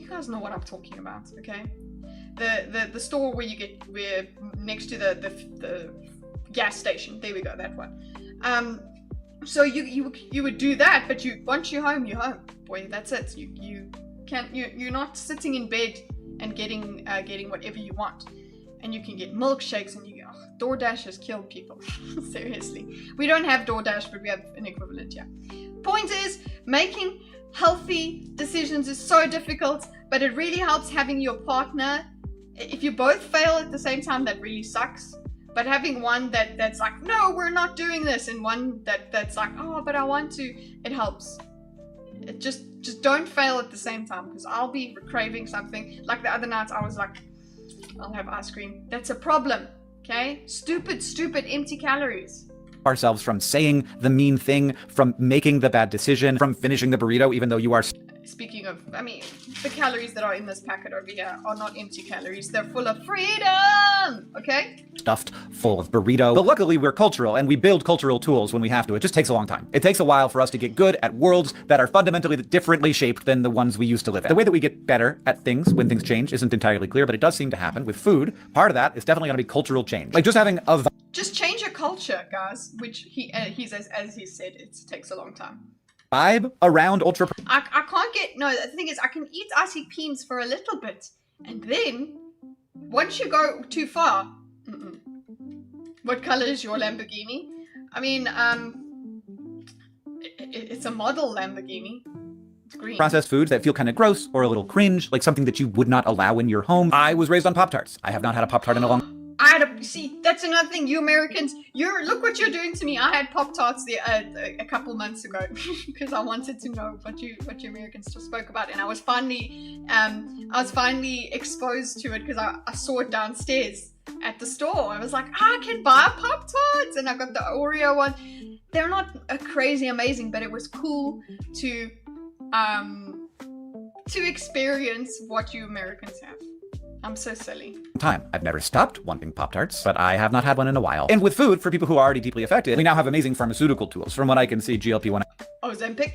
guys know what I'm talking about, okay? The store where we're next to the gas station. There we go, that one. So you would do that, but once you're home, you're home. Boy, that's it. You're not sitting in bed and getting whatever you want. And you can get milkshakes, and DoorDash has killed people. Seriously. We don't have DoorDash, but we have an equivalent, yeah. Point is, making healthy decisions is so difficult, but it really helps having your partner. If you both fail at the same time, that really sucks. But having one that's like, no, we're not doing this, and one that's like, oh, but I want to, it helps. It just don't fail at the same time, because I'll be craving something. Like the other night, I was like, I'll have ice cream. That's a problem, okay? Stupid, empty calories. Ourselves from saying the mean thing, from making the bad decision, from finishing the burrito even though you are... Speaking of, the calories that are in this packet over here are not empty calories. They're full of freedom, okay? Stuffed full of burrito. But luckily we're cultural, and we build cultural tools when we have to. It just takes a long time. It takes a while for us to get good at worlds that are fundamentally differently shaped than the ones we used to live in. The way that we get better at things when things change isn't entirely clear, but it does seem to happen. With food, part of that is definitely going to be cultural change. Like just having a... Just change your culture, guys, which he's as he said, it takes a long time. Vibe around ultra... I can't get... No, the thing is, I can eat icy peas for a little bit, and then, once you go too far... What color is your Lamborghini? It's a model Lamborghini. It's green. Processed foods that feel kind of gross or a little cringe, like something that you would not allow in your home. I was raised on Pop-Tarts. I have not had a Pop-Tart in a long... See, that's another thing, you Americans, look what you're doing to me. I had Pop-Tarts a couple months ago because I wanted to know what you Americans just spoke about, and I was finally exposed to it because I saw it downstairs at the store. I was like, I can buy Pop-Tarts, and I got the Oreo one. They're not crazy amazing, but it was cool to experience what you Americans have. I'm so silly. I've never stopped wanting Pop-Tarts, but I have not had one in a while. And with food, for people who are already deeply affected, we now have amazing pharmaceutical tools. From what I can see, GLP-1 Ozempic.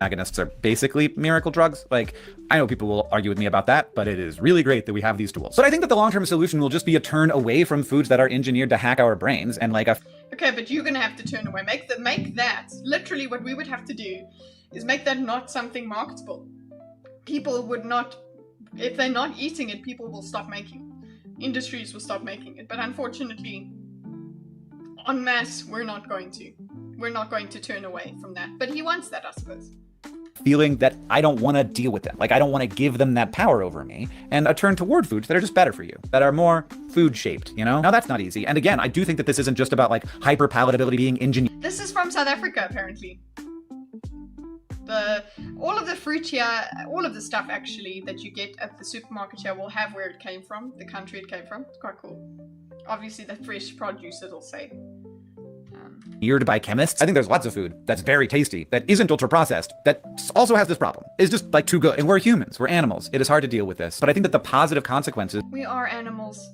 agonists are basically miracle drugs. Like, I know people will argue with me about that, but it is really great that we have these tools. But I think that the long-term solution will just be a turn away from foods that are engineered to hack our brains, and like a... Okay, but you're gonna have to turn away. Make that. Literally what we would have to do is make that not something marketable. People would not... If they're not eating it, people will stop making. Industries will stop making it. But unfortunately, en masse, we're not going to turn away from that. But he wants that, I suppose. Feeling that I don't want to deal with them. Like, I don't want to give them that power over me. And a turn toward foods that are just better for you. That are more food-shaped, you know? Now, that's not easy. And again, I do think that this isn't just about, like, hyper-palatability being engineered. This is from South Africa, apparently. All of the fruit here, all of the stuff actually that you get at the supermarket here will have where it came from, the country it came from. It's quite cool. Obviously the fresh produce, it'll say. Engineered by chemists. I think there's lots of food that's very tasty, that isn't ultra processed, that also has this problem. It's just like too good. And we're humans, we're animals. It is hard to deal with this. But I think that the positive consequences... We are animals.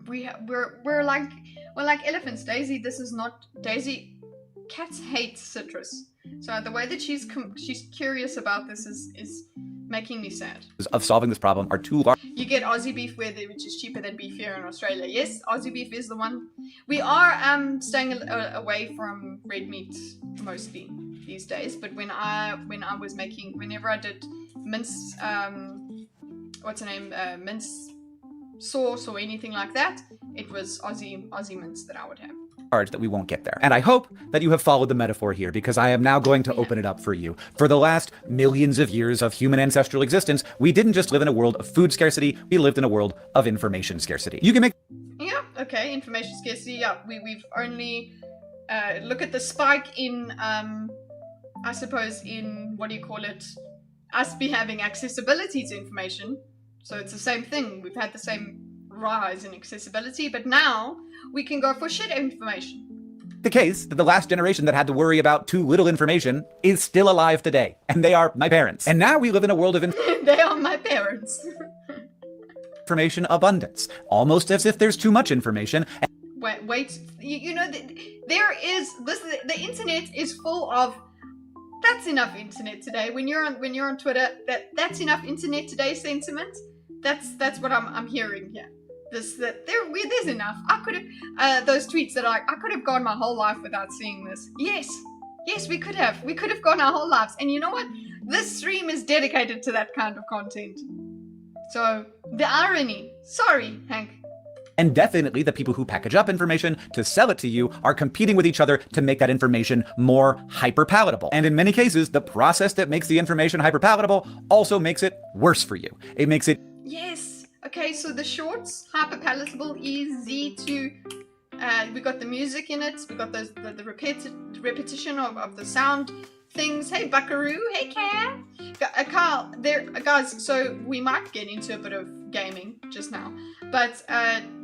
We're like elephants. Daisy, this is not... Daisy... cats hate citrus. So the way that she's curious about this is making me sad. Of solving this problem are too large. You get Aussie beef which is cheaper than beef here in Australia. Yes, Aussie beef is the one. We are staying away from red meat mostly these days. But whenever I did mince, what's her name, mince sauce or anything like that, it was Aussie mince that I would have. That we won't get there. And I hope that you have followed the metaphor here, because I am now going to open it up for you. For the last millions of years of human ancestral existence, we didn't just live in a world of food scarcity, we lived in a world of information scarcity. You can make... Yeah, okay, information scarcity, yeah. We've only... look at the spike in, I suppose in, what do you call it? Us having accessibility to information. So it's the same thing. We've had the same rise in accessibility, but now we can go for shit information. The case that the last generation that had to worry about too little information is still alive today, and they are my parents. And now we live in a world of They are my parents. information abundance, almost as if there's too much information. Wait, you know, there is this. The internet is full of. That's enough internet today. When you're on Twitter, that's enough internet today sentiment. That's what I'm hearing here. There's enough. I could have those tweets that I could have gone my whole life without seeing this. Yes, we could have gone our whole lives. And you know what? This stream is dedicated to that kind of content. So the irony. Sorry, Hank. And definitely the people who package up information to sell it to you are competing with each other to make that information more hyper-palatable. And in many cases, the process that makes the information hyper-palatable also makes it worse for you. It makes it... Yes. Okay, so the shorts, hyper-palatable, easy to... we got the music in it. We got the repetition of the sound things. Hey, Buckaroo. Hey, Cat. Carl, guys, so we might get into a bit of gaming just now. But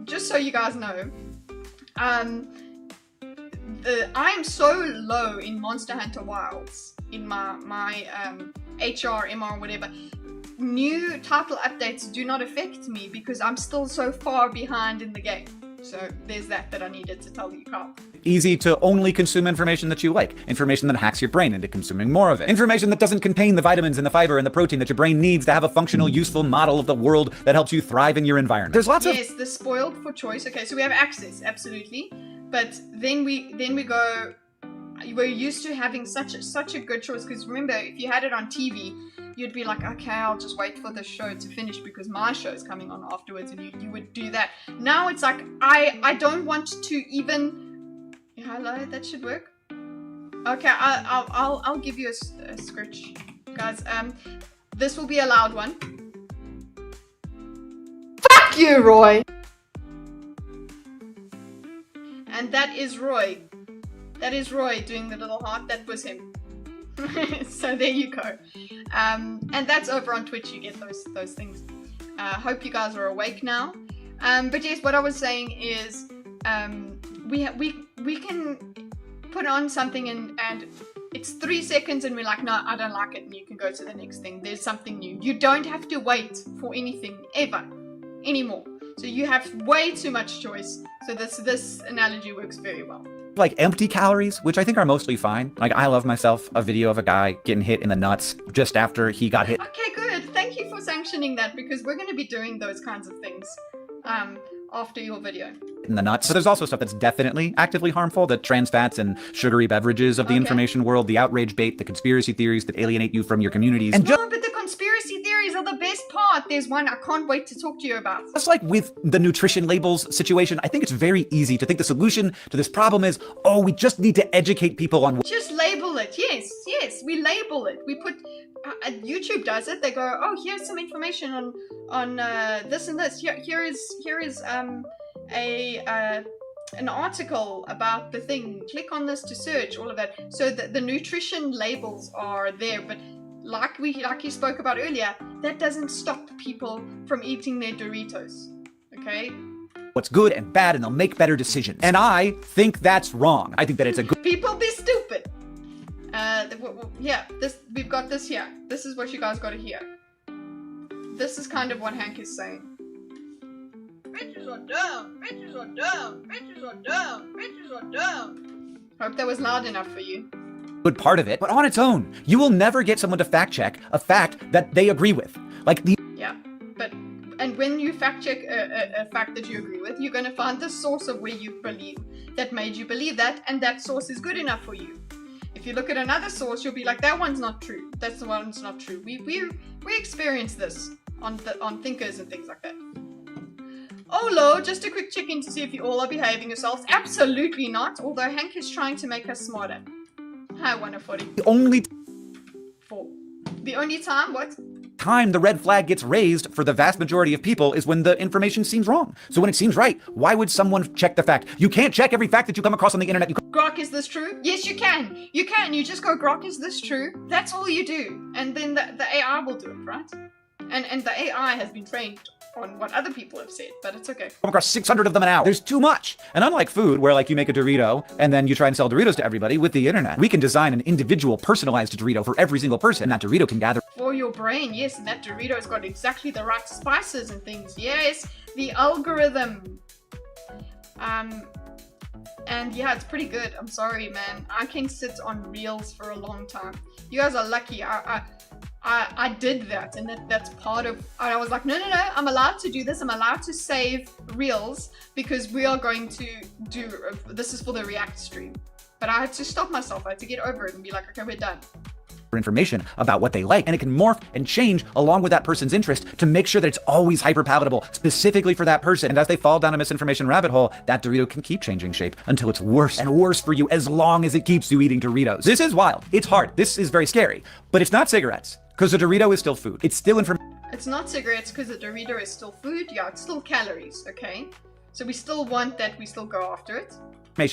just so you guys know, I am so low in Monster Hunter Wilds, in my HR, MR, whatever. New title updates do not affect me because I'm still so far behind in the game. So there's that I needed to tell you, Carl. Easy to only consume information that you like. Information that hacks your brain into consuming more of it. Information that doesn't contain the vitamins and the fiber and the protein that your brain needs to have a functional, useful model of the world that helps you thrive in your environment. There's lots of... Yes, the spoiled for choice. Okay, so we have access, absolutely. But then we go... We're used to having such a good choice, because remember, if you had it on TV, you'd be like, okay, I'll just wait for the show to finish because my show's coming on afterwards, and you would do that. Now it's like, I don't want to even... Hello, that should work. Okay, I'll give you a scratch, guys. This will be a loud one. Fuck you, Roy! And that is Roy. That is Roy doing the little heart. That was him. So there you go. And that's over on Twitch. You get those things. Hope you guys are awake now. But yes, what I was saying is, we can put on something and it's 3 seconds and we're like, no, I don't like it, and you can go to the next thing. There's something new. You don't have to wait for anything ever anymore. So you have way too much choice. So this analogy works very well. Like empty calories, which I think are mostly fine. Like, I love myself a video of a guy getting hit in the nuts just after he got hit. Okay, good. Thank you for sanctioning that, because we're going to be doing those kinds of things after your video. In the nuts. But there's also stuff that's definitely actively harmful, the trans fats and sugary beverages of the information world, the outrage bait, the conspiracy theories that alienate you from your communities. And no, but the conspiracy theories are the best part. There's one I can't wait to talk to you about. Just like with the nutrition labels situation, I think it's very easy to think the solution to this problem is, oh, we just need to educate people on... Just label it. Yes, we label it. We put... YouTube does it. They go, oh, here's some information on this and this. Here is an article about the thing. Click on this to search, all of that. So the nutrition labels are there, but like you spoke about earlier, that doesn't stop people from eating their Doritos. Okay? What's good and bad, and they'll make better decisions. And I think that's wrong. I think that it's a good... People be stupid. Yeah, we've got this here. This is what you guys got to hear. This is kind of what Hank is saying. Bitches are dumb. Bitches are dumb. Bitches are dumb. Bitches are dumb. Hope that was loud enough for you. good part of it, but on its own. You will never get someone to fact check a fact that they agree with. Like the Yeah, but and when you fact check a fact that you agree with, you're gonna find the source of where you believe that made you believe that, and that source is good enough for you. If you look at another source, you'll be like, that one's not true. That's the one's not true. We experience this on thinkers and things like that. Oh Lord, just a quick check-in to see if you all are behaving yourselves. Absolutely not, although Hank is trying to make us smarter. Hi, 140. the only The only time, what? time the red flag gets raised for the vast majority of people is when the information seems wrong. So when it seems right, why would someone check the fact? You can't check every fact that you come across on the internet. Grok, is this true? Yes, you can. You can. You just go, Grok, is this true? That's all you do. And then the AI will do it, right? And the AI has been trained on what other people have said, but it's okay. Come across 600 of them an hour. There's too much. And unlike food, where like you make a Dorito and then you try and sell Doritos to everybody, with the internet, we can design an individual personalized Dorito for every single person. And that Dorito can gather For your brain, yes, and that Dorito's got exactly the right spices and things. Yes, the algorithm. And yeah, it's pretty good. I'm sorry, man. I can sit on Reels for a long time. You guys are lucky. I did that, and that's part of. I was like, no, I'm allowed to do this. I'm allowed to save Reels because we are going to do. This is for the React stream. But I had to stop myself. I had to get over it and be like, okay, we're done. information about what they like, and it can morph and change along with that person's interest to make sure that it's always hyper palatable specifically for that person. And as they fall down a misinformation rabbit hole, that Dorito can keep changing shape until it's worse and worse for you as long as it keeps you eating Doritos. This is wild. It's hard. This is very scary, but it's not cigarettes because the Dorito is still food. It's still information. It's not cigarettes because the Dorito is still food. Yeah, it's still calories, okay? So we still want that. We still go after it.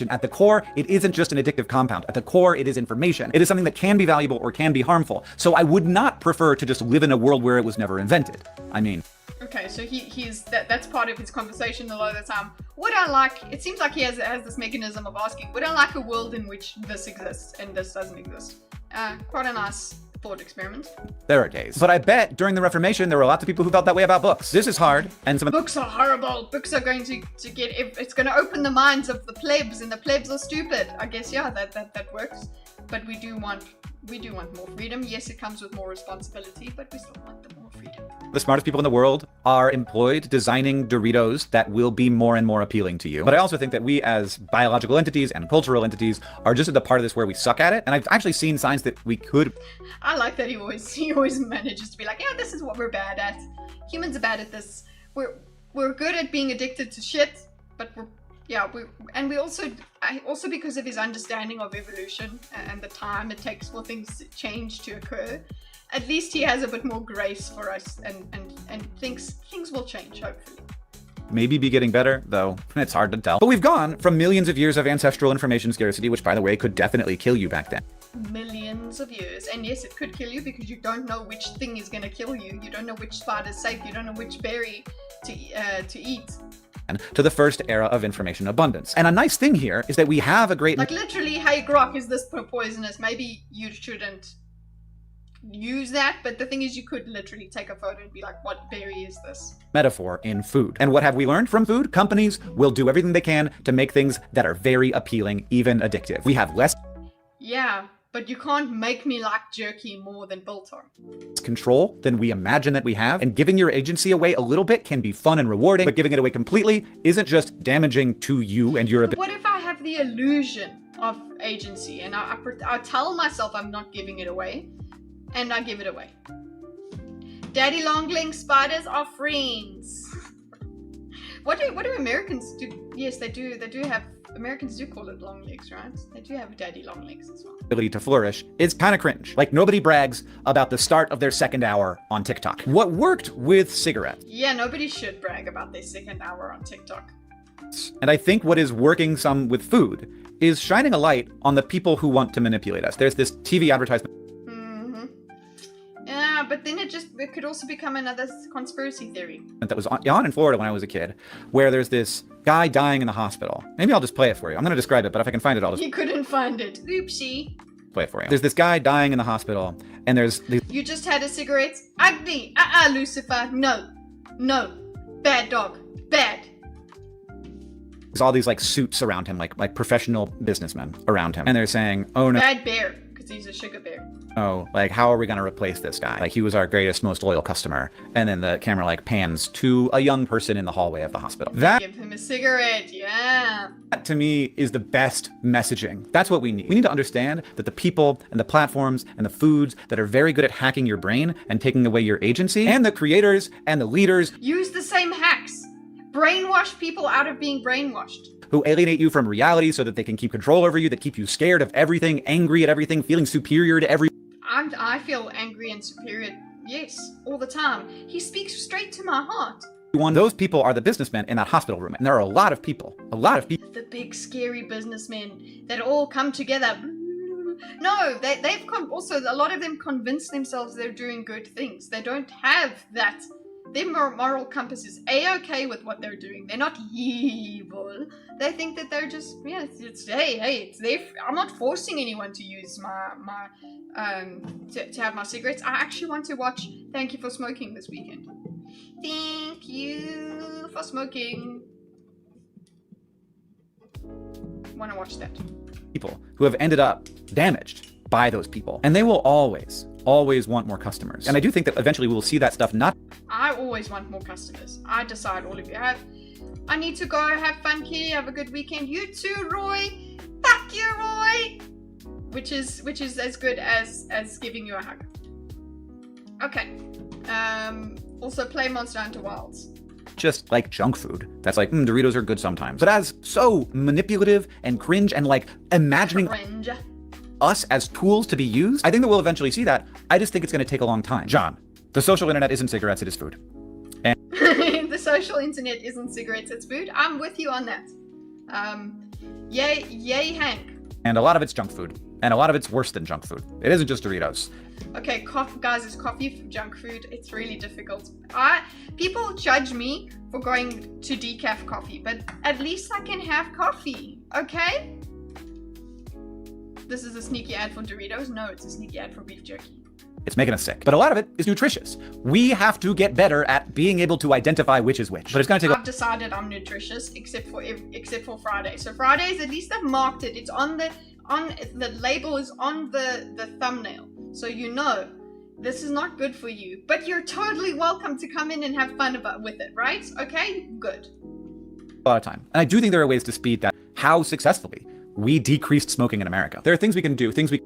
At the core, it isn't just an addictive compound. At the core, it is information. It is something that can be valuable or can be harmful. So I would not prefer to just live in a world where it was never invented. I mean... Okay, so that's part of his conversation a lot of the time. Would I like... It seems like he has this mechanism of asking, would I like a world in which this exists and this doesn't exist? Quite a nice thought experiment. There are days. But I bet during the Reformation, there were lots of people who felt that way about books. This is hard, and some books are horrible. Books are going to get... It's going to open the minds of the plebs, and the plebs are stupid. I guess, yeah, that works. But we do want more freedom. Yes, it comes with more responsibility, but we still want the more freedom. The smartest people in the world are employed designing Doritos that will be more and more appealing to you. But I also think that we as biological entities and cultural entities are just at the part of this where we suck at it. And I've actually seen signs that we could. I like that he always manages to be like, yeah, this is what we're bad at. Humans are bad at this. We're good at being addicted to shit, but we also because of his understanding of evolution and the time it takes for things to change to occur, at least he has a bit more grace for us and things will change, hopefully. Maybe be getting better, though it's hard to tell. But we've gone from millions of years of ancestral information scarcity, which by the way could definitely kill you back then. Millions of years, and yes, it could kill you because you don't know which thing is going to kill you. You don't know which spider's safe. You don't know which berry to eat. To the first era of information abundance. And a nice thing here is that we have a great... Like literally, hey Grok, is this poisonous? Maybe you shouldn't use that, but the thing is you could literally take a photo and be like, what berry is this? Metaphor in food. And what have we learned from food? Companies will do everything they can to make things that are very appealing, even addictive. We have less... Yeah, but you can't make me like jerky more than biltong. Control than we imagine that we have, and giving your agency away a little bit can be fun and rewarding, but giving it away completely isn't just damaging to you and your ability. What if I have the illusion of agency and I tell myself I'm not giving it away, and I give it away? Daddy long leg spiders are friends. What do Americans do? Yes, they do have. Americans do call it long legs, right? They do have daddy long legs as well. Ability to flourish is kind of cringe. Like nobody brags about the start of their second hour on TikTok. What worked with cigarettes? Yeah, nobody should brag about their second hour on TikTok. And I think what is working some with food is shining a light on the people who want to manipulate us. There's this TV advertisement. Yeah, but then it could also become another conspiracy theory. That was on in Florida when I was a kid, where there's this guy dying in the hospital. Maybe I'll just play it for you. I'm going to describe it, but if I can find it, I'll just... You couldn't find it. Oopsie. Play it for you. There's this guy dying in the hospital, and there's... You just had a cigarette? Ugly. Lucifer. No. Bad dog. Bad. all these like suits around him, like professional businessmen around him. And they're saying, oh no. Bad bear, because he's a sugar bear. Oh, like, how are we going to replace this guy? Like, he was our greatest, most loyal customer. And then the camera like pans to a young person in the hallway of the hospital. That, Give him a cigarette, yeah. to me, is the best messaging. That's what we need. We need to understand that the people and the platforms and the foods that are very good at hacking your brain and taking away your agency, and the creators and the leaders Use the same hacks. Brainwash people out of being brainwashed. who alienate you from reality so that they can keep control over you, that keep you scared of everything, angry at everything, feeling superior to every. I feel angry and superior, yes, all the time. He speaks straight to my heart. Those people are the businessmen in that hospital room. And there are a lot of people. The big scary businessmen that all come together. No, they've also, a lot of them convince themselves they're doing good things. They don't have that. Their moral compass is A-okay with what they're doing. They're not evil. They think that they're just, yeah, hey, it's their, I'm not forcing anyone to use to have my cigarettes. I actually want to watch Thank You for Smoking this weekend. Thank you for smoking. Want to watch that. people who have ended up damaged by those people. And they will always want more customers. And I do think that eventually we will see that stuff not. I always want more customers. I decide all of you. I need to go have fun, Kitteh. Have a good weekend. You too, Roy. Fuck you, Roy. Which is as good as giving you a hug. Okay. Also play Monster Hunter Wilds. Just like junk food. That's like, Doritos are good sometimes. But as so manipulative and cringe and like imagining Cringe. us as tools to be used, I think that we'll eventually see that. I just think it's going to take a long time. John, the social internet isn't cigarettes, it is food. The social internet isn't cigarettes, it's food. I'm with you on that. Yay, Hank. And a lot of it's junk food. And a lot of it's worse than junk food. It isn't just Doritos. Okay, guys, is coffee junk food? It's really difficult. People judge me for going to decaf coffee, but at least I can have coffee, okay? This is a sneaky ad for Doritos? No, it's a sneaky ad for beef jerky. It's making us sick. But a lot of it is nutritious. We have to get better at being able to identify which is which. But it's going to take I've decided I'm nutritious, except for Friday. So Fridays, at least I've marked it. It's on the label is on the thumbnail. So you know this is not good for you. But you're totally welcome to come in and have fun with it, right? Okay? Good. a lot of time. And I do think there are ways to speed that. How successfully we decreased smoking in America. There are things we can do, things we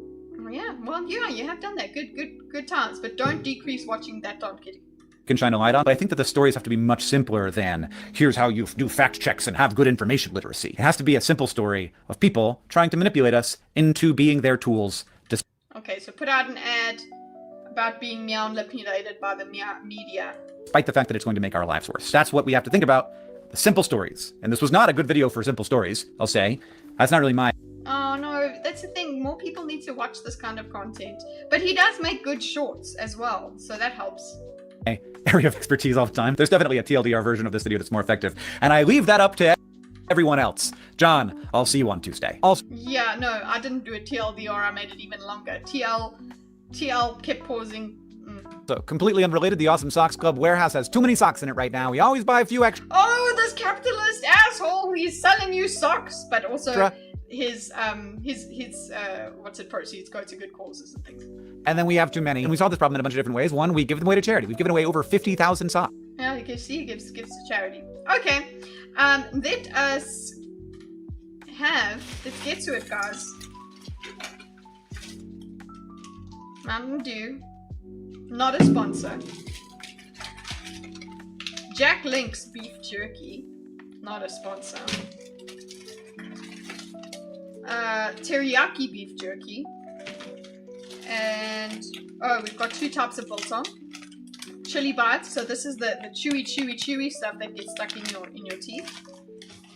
Yeah, well, yeah, you have done that. Good times. But don't decrease watching that Tom Kitteh. can shine a light on. But I think that the stories have to be much simpler than here's how you do fact checks and have good information literacy. It has to be a simple story of people trying to manipulate us into being their tools. Okay, so put out an ad about being manipulated by the media. Despite the fact that it's going to make our lives worse. That's what we have to think about. The simple stories. And this was not a good video for simple stories, I'll say. That's not really my... Oh no, that's the thing. More people need to watch this kind of content. But he does make good shorts as well, so that helps. area of expertise all the time. There's definitely a TLDR version of this video that's more effective. And I leave that up to everyone else. John, I'll see you on Tuesday. Also, Yeah, no, I didn't do a TLDR. I made it even longer. TL kept pausing. so completely unrelated, the Awesome Socks Club warehouse has too many socks in it right now. We always buy a few extra. Oh, this capitalist asshole! He's selling you socks, but also his proceeds go to good causes and things. And then we have too many. And we solve this problem in a bunch of different ways. One, we give them away to charity. We've given away over 50,000 socks. Yeah, he gives to charity. Okay, let us let's get to it, guys. Mountain Dew, not a sponsor. Jack Link's beef jerky, not a sponsor. Teriyaki beef jerky. And we've got two types of biltong. Chili bites, so this is the chewy stuff that gets stuck in your teeth.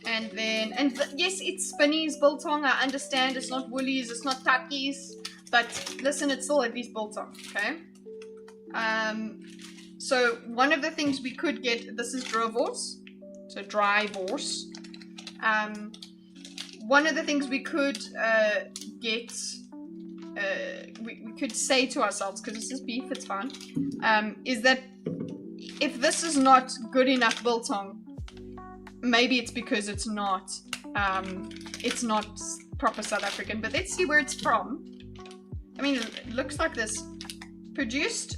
And then yes, it's Spinneys biltong. I understand it's not Woolies, it's not Takis, but listen, it's still at least biltong, okay? So one of the things we could get, this is Drovors, so dry vorse. One of the things we could get, we could say to ourselves, because this is beef, it's fine, is that if this is not good enough biltong, maybe it's because it's not proper South African, but let's see where it's from. I mean, it looks like this. Produced,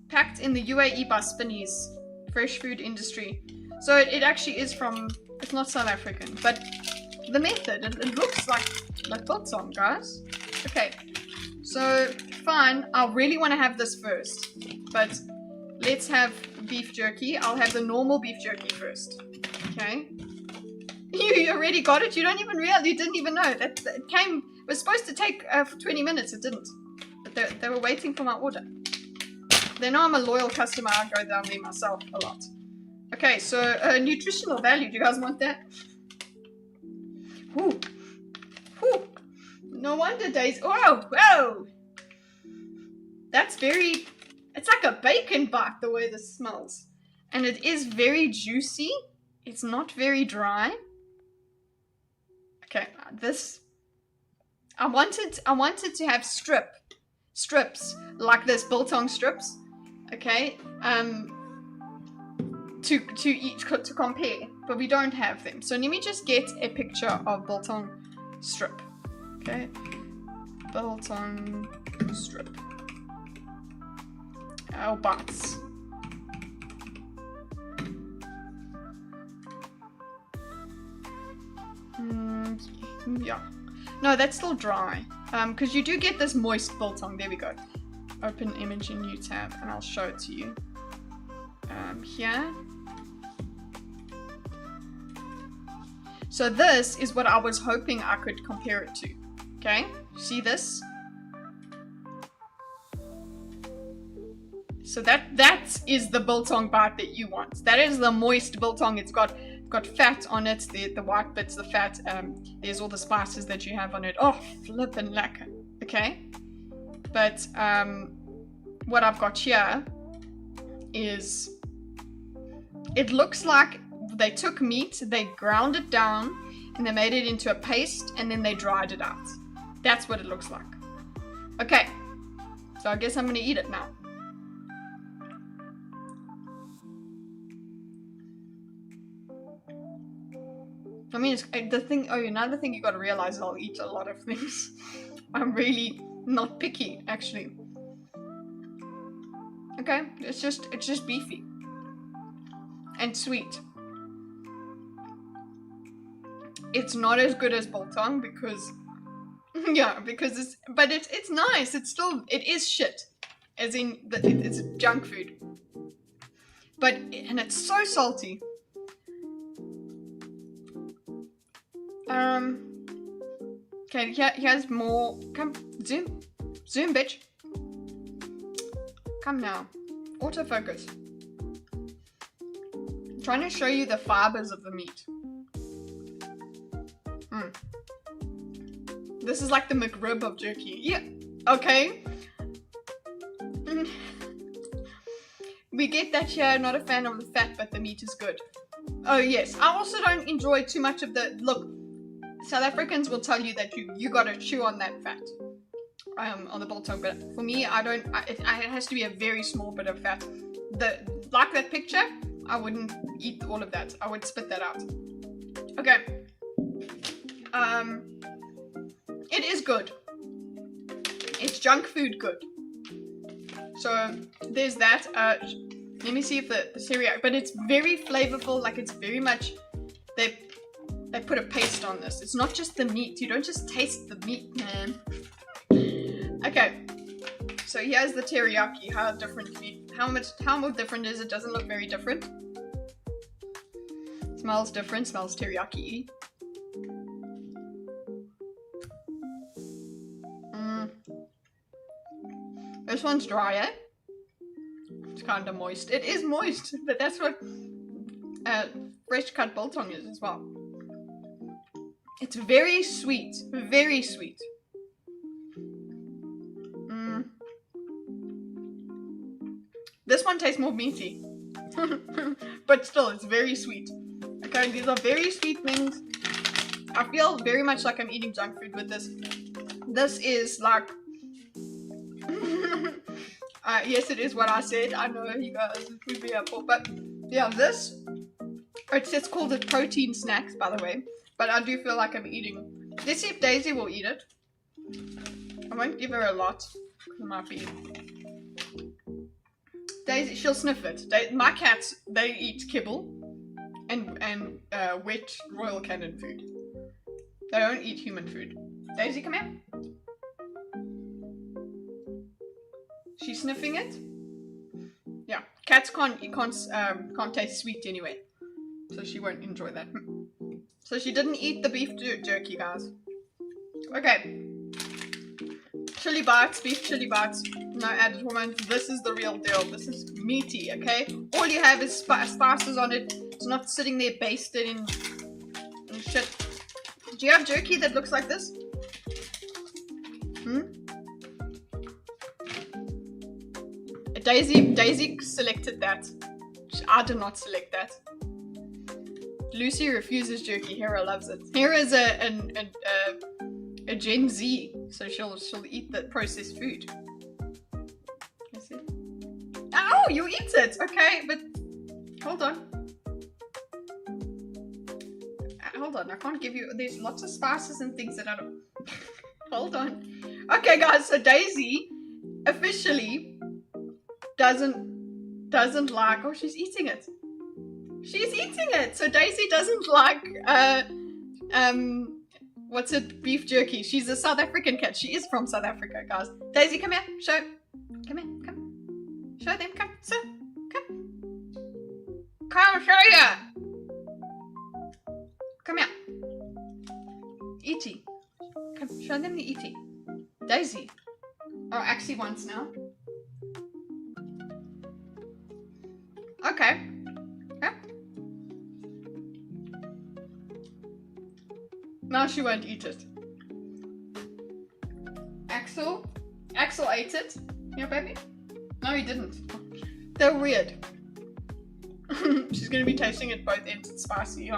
packed in the UAE by Spinneys, fresh food industry. So it actually is from, it's not South African, but the method, it looks like biltong, guys. Okay, so fine, I really want to have this first, but let's have beef jerky. I'll have the normal beef jerky first. Okay. You already got it? You don't even realize, you didn't even know. That it was supposed to take 20 minutes, it didn't. But they were waiting for my order. They know I'm a loyal customer, I go down there myself a lot. Okay, so nutritional value, do you guys want that? Whew. Whew. No wonder Daisy, whoa! That's very, it's like a bacon bite the way this smells. And it is very juicy. It's not very dry. Okay, this, I wanted to have strips like this, biltong strips. Okay, to compare, but we don't have them. So let me just get a picture of biltong strip. Okay, biltong strip. Our bites. Yeah. No, that's still dry. Because you do get this moist biltong. There we go. Open image in new tab, and I'll show it to you. Here. So this is what I was hoping I could compare it to. Okay? See this? So that is the biltong bite that you want. That is the moist biltong. It's got fat on it, the white bits, the fat. There's all the spices that you have on it. Oh, flippin' lekker. Okay? But what I've got here is, it looks like they took meat, they ground it down, and they made it into a paste, and then they dried it out. That's what it looks like. Okay, so I guess I'm gonna eat it now. I mean, another thing you gotta realize is I'll eat a lot of things. I'm really not picky, actually. Okay, it's just beefy. And sweet. It's not as good as biltong because, yeah, because it's nice. It is shit. As in, it's junk food. And it's so salty. Okay, here's more. Come, zoom, bitch. Come now, autofocus. I'm trying to show you the fibers of the meat. This is like the McRib of jerky. Yeah, okay. We get that here, not a fan of the fat, but the meat is good. Oh yes, I also don't enjoy too much of the, look, South Africans will tell you that you gotta chew on that fat. On the biltong, but for me, I don't, it has to be a very small bit of fat. Like that picture, I wouldn't eat all of that. I would spit that out. Okay. It is good. It's junk food good. So there's that. Let me see if the teriyaki, but it's very flavorful. Like, it's very much, they put a paste on this. It's not just the meat. You don't just taste the meat, man. Okay, so here's the teriyaki. How more different is it? Doesn't look very different. Smells different. Smells teriyaki-y. This one's drier. It's kind of moist. It is moist, but that's what fresh cut biltong is as well. It's very sweet. Very sweet. This one tastes more meaty. But still, it's very sweet. Okay, these are very sweet things. I feel very much like I'm eating junk food with this. This is like... yes, it is what I said. I know you guys would be up for, but yeah, this It's called a protein snacks, by the way. But I do feel like I'm eating. Let's see if Daisy will eat it. I won't give her a lot. It might be. Daisy, she'll sniff it. My cats, they eat kibble and wet Royal Canin food. They don't eat human food. Daisy, come here. She's sniffing it. Yeah, cats can't taste sweet anyway, so she won't enjoy that. So she didn't eat the beef jerky, guys. Okay. Chili bites, beef chili bites, no added hormones. This is the real deal. This is meaty, okay? All you have is spices on it. It's not sitting there basted in shit. Do you have jerky that looks like this? Daisy selected that. I did not select that. Lucy refuses jerky. Hera loves it. Hera's a Gen Z, so she'll eat the processed food. Oh, you eat it. Okay, but hold on. Hold on. I can't give you. There's lots of spices and things that I don't. Hold on. Okay, guys. So Daisy officially doesn't like. Oh, she's eating it. She's eating it. So Daisy doesn't like what's it? Beef jerky. She's a South African cat. She is from South Africa, guys. Daisy, come here. Show. Come here. Come. Show them. Come. Sit. Come. Come show ya. Come here. E.T. Come. Show them the E.T. Daisy. Oh, Axie wants now. Okay. Yeah. Now she won't eat it. Axel ate it. Yeah, baby? No, he didn't. They're weird. She's gonna be tasting it both ends. It's spicy.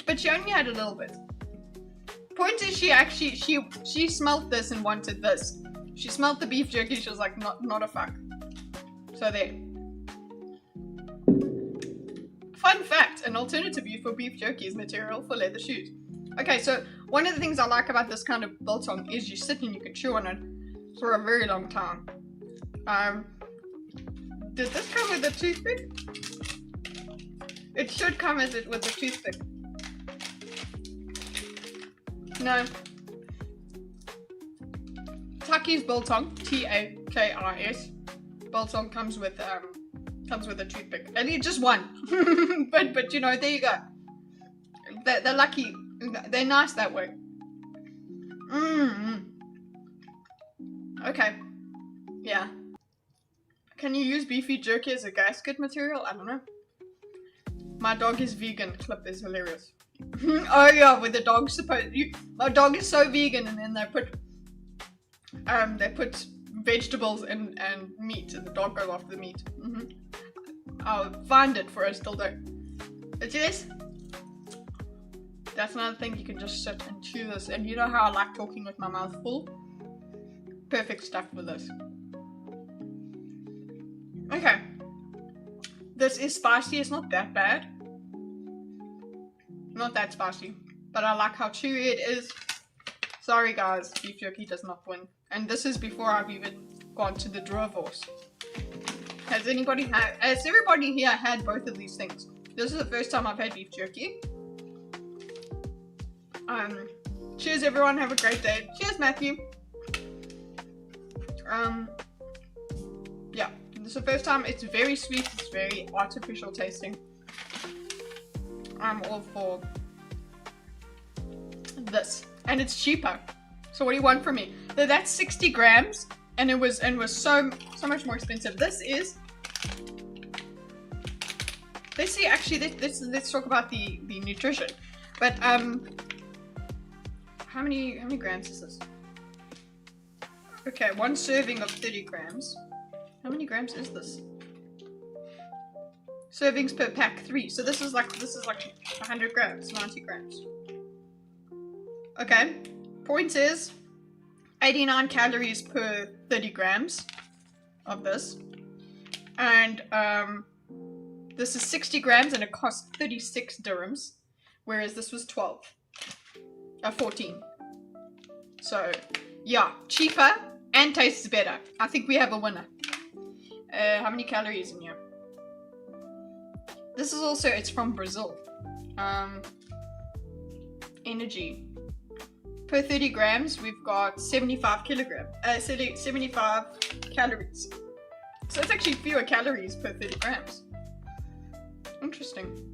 But she only had a little bit. Point is, she smelt this and wanted this. She smelt the beef jerky. She was like, not a fuck. So there. Fun fact, an alternative use for beef jerky is material for leather shoes. Okay, so one of the things I like about this kind of biltong is you sit and you can chew on it for a very long time. Does this come with a toothpick? It should come with a toothpick. No. Takis biltong, T-A-K-I-S. Biltong comes with a toothpick. I need just one. but you know, there you go. They're lucky. They're nice that way. Okay. Yeah. Can you use beefy jerky as a gasket material? I don't know. My dog is vegan. Clip is hilarious. Oh yeah, with the dog my dog is so vegan, and then they put vegetables and meat, and the dog goes after the meat. I'll find it for us till then. But yes, that's another thing. You can just sit and chew this, and you know how I like talking with my mouth full? Perfect stuff for this. Okay. This is spicy. It's not that bad. Not that spicy. But I like how chewy it is. Sorry guys, beef jerky does not win. And this is before I've even gone to the Drovorse. Has everybody here had both of these things? This is the first time I've had beef jerky. Cheers everyone, have a great day. Cheers Matthew. Yeah, this is the first time. It's very sweet, it's very artificial tasting. I'm all for this. And it's cheaper. So what do you want from me? That's 60 grams and it was so much more expensive. This is, let's see, actually let's talk about the nutrition. But how many grams is this? Okay, one serving of 30 grams. How many grams is this? Servings per pack 3. So this is like 100 grams, 90 grams. Okay. Point is 89 calories per 30 grams of this. And This is 60 grams and it costs 36 dirhams, whereas this was 14. So, yeah, cheaper and tastes better. I think we have a winner. How many calories in here? This is also, it's from Brazil. Energy. Per 30 grams, we've got 75 calories. So it's actually fewer calories per 30 grams. Interesting.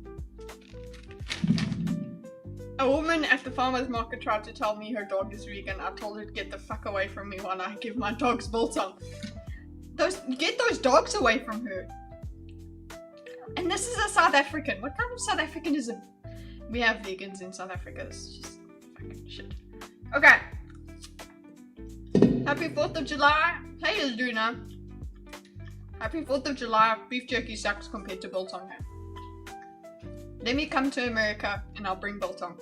A woman at the farmer's market tried to tell me her dog is vegan. I told her to get the fuck away from me while I give my dogs biltong. Get those dogs away from her. And this is a South African. What kind of South African is it? We have vegans in South Africa. This is just fucking shit. Okay. Happy 4th of July. Hey, Luna. Happy 4th of July. Beef jerky sucks compared to biltong. Let me come to America and I'll bring biltong.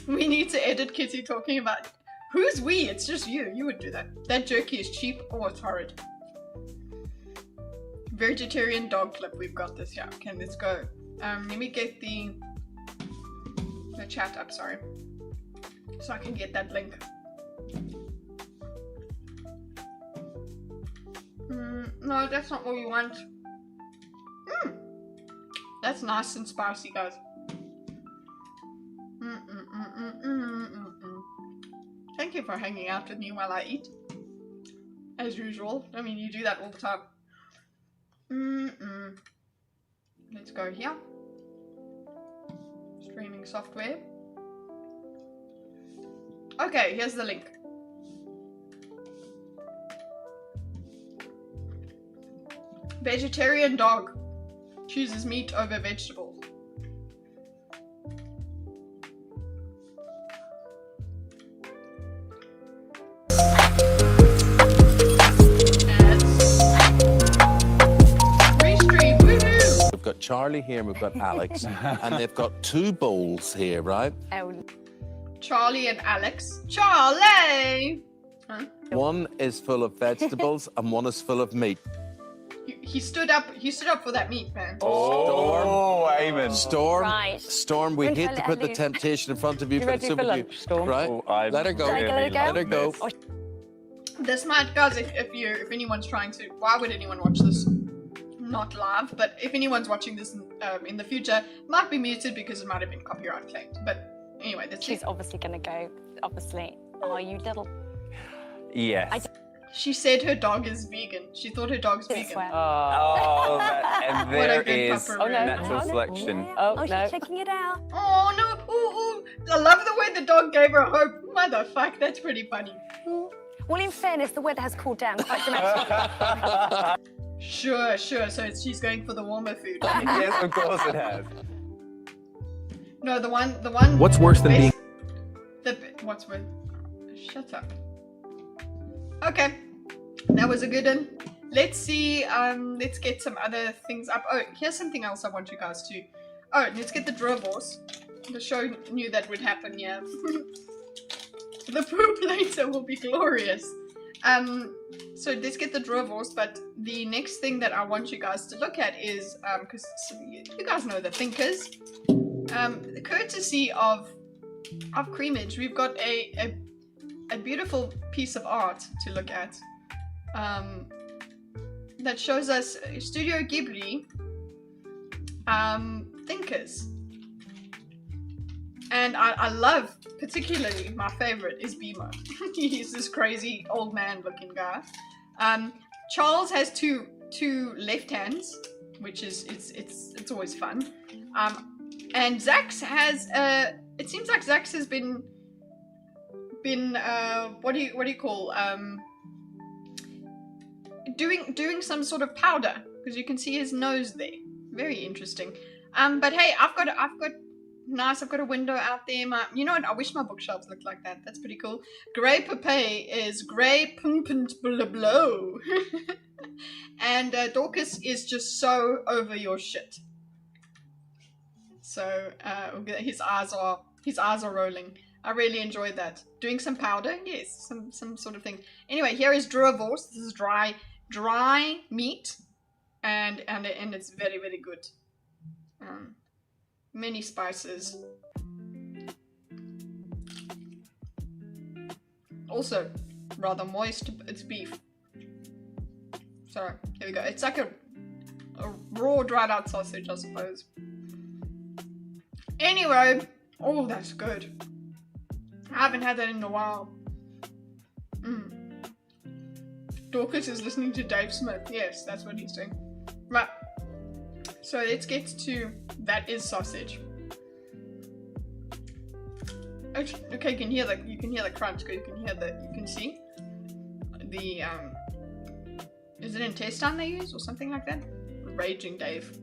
We need to edit Kitteh talking about... Who's we? It's just you. You would do that. That jerky is cheap or it's horrid. Vegetarian dog clip. We've got this. Yeah. Okay, let's go. Let me get the chat up. Sorry. So I can get that link. No, that's not what we want. That's nice and spicy, guys. Thank you for hanging out with me while I eat. As usual. I mean, you do that all the time. Let's go here. Streaming software. Okay, here's the link. Vegetarian dog chooses meat over vegetables. Restream, woohoo! We've got Charlie here and we've got Alex, and they've got 2 bowls here, right? Charlie and Alex. Charlie! Huh? One is full of vegetables and one is full of meat. He stood up for that meat, man. Oh, amen. Storm, Right. Storm, we hate to put the temptation in front of you, You but ready it's for over to you. lunch, Storm? Right? Oh, I'm Let her go. really Let her go. Let her go. This might, guys, if anyone's trying to, why would anyone watch this? Not live, but if anyone's watching this in the future, it might be muted because it might have been copyright claimed. But anyway, that's She's it. obviously going to go, obviously. Oh, you little... Yes. She said her dog is vegan. She thought her dog's I vegan. swear. Oh, and What a there good is pupper. Oh, no. natural Oh, no. selection. Oh, Oh, no. she's checking it out. Oh no! Ooh, I love the way the dog gave her hope. Motherfuck, that's pretty funny. Well, in fairness, the weather has cooled down quite dramatically. Sure. So she's going for the warmer food. Yes, of course it has. No, the one. What's worse than being... What's worse? Shut up. Okay, that was a good one. Let's see. Let's get some other things up. Oh, here's something else I want you guys to. Oh, let's get the drovers. The show knew that would happen. Yeah. The poop later will be glorious. So let's get the drovers. But the next thing that I want you guys to look at is because you guys know the thinkers. Courtesy of Creamage, we've got a beautiful piece of art to look at that shows us Studio Ghibli thinkers. And I love, particularly, my favorite is Bimo. He's this crazy old man looking guy. Charles has two left hands, which is it's always fun. And Zax has it seems like Zax has been what do you call doing some sort of powder, because you can see his nose there. Very interesting. But hey, I've got a window out there. You know what? I wish my bookshelves looked like that. That's pretty cool. Grey Pepe is Grey Pumpent Blow. And Dorcas is just so over your shit. So his eyes are rolling. I really enjoyed that. Doing some powder, yes, some sort of thing. Anyway, here is Drawvors. This is dry dry meat, and it's very, very good. Many spices. Also, rather moist. It's beef. So, here we go. It's like a raw, dried out sausage, I suppose. Anyway, oh, that's good. I haven't had that in a while. Dorcas is listening to Dave Smith. Yes, that's what he's doing. Right. So let's get to that is sausage. Okay, you can hear the crunch. You can see the is it intestine they use or something like that? Raging Dave.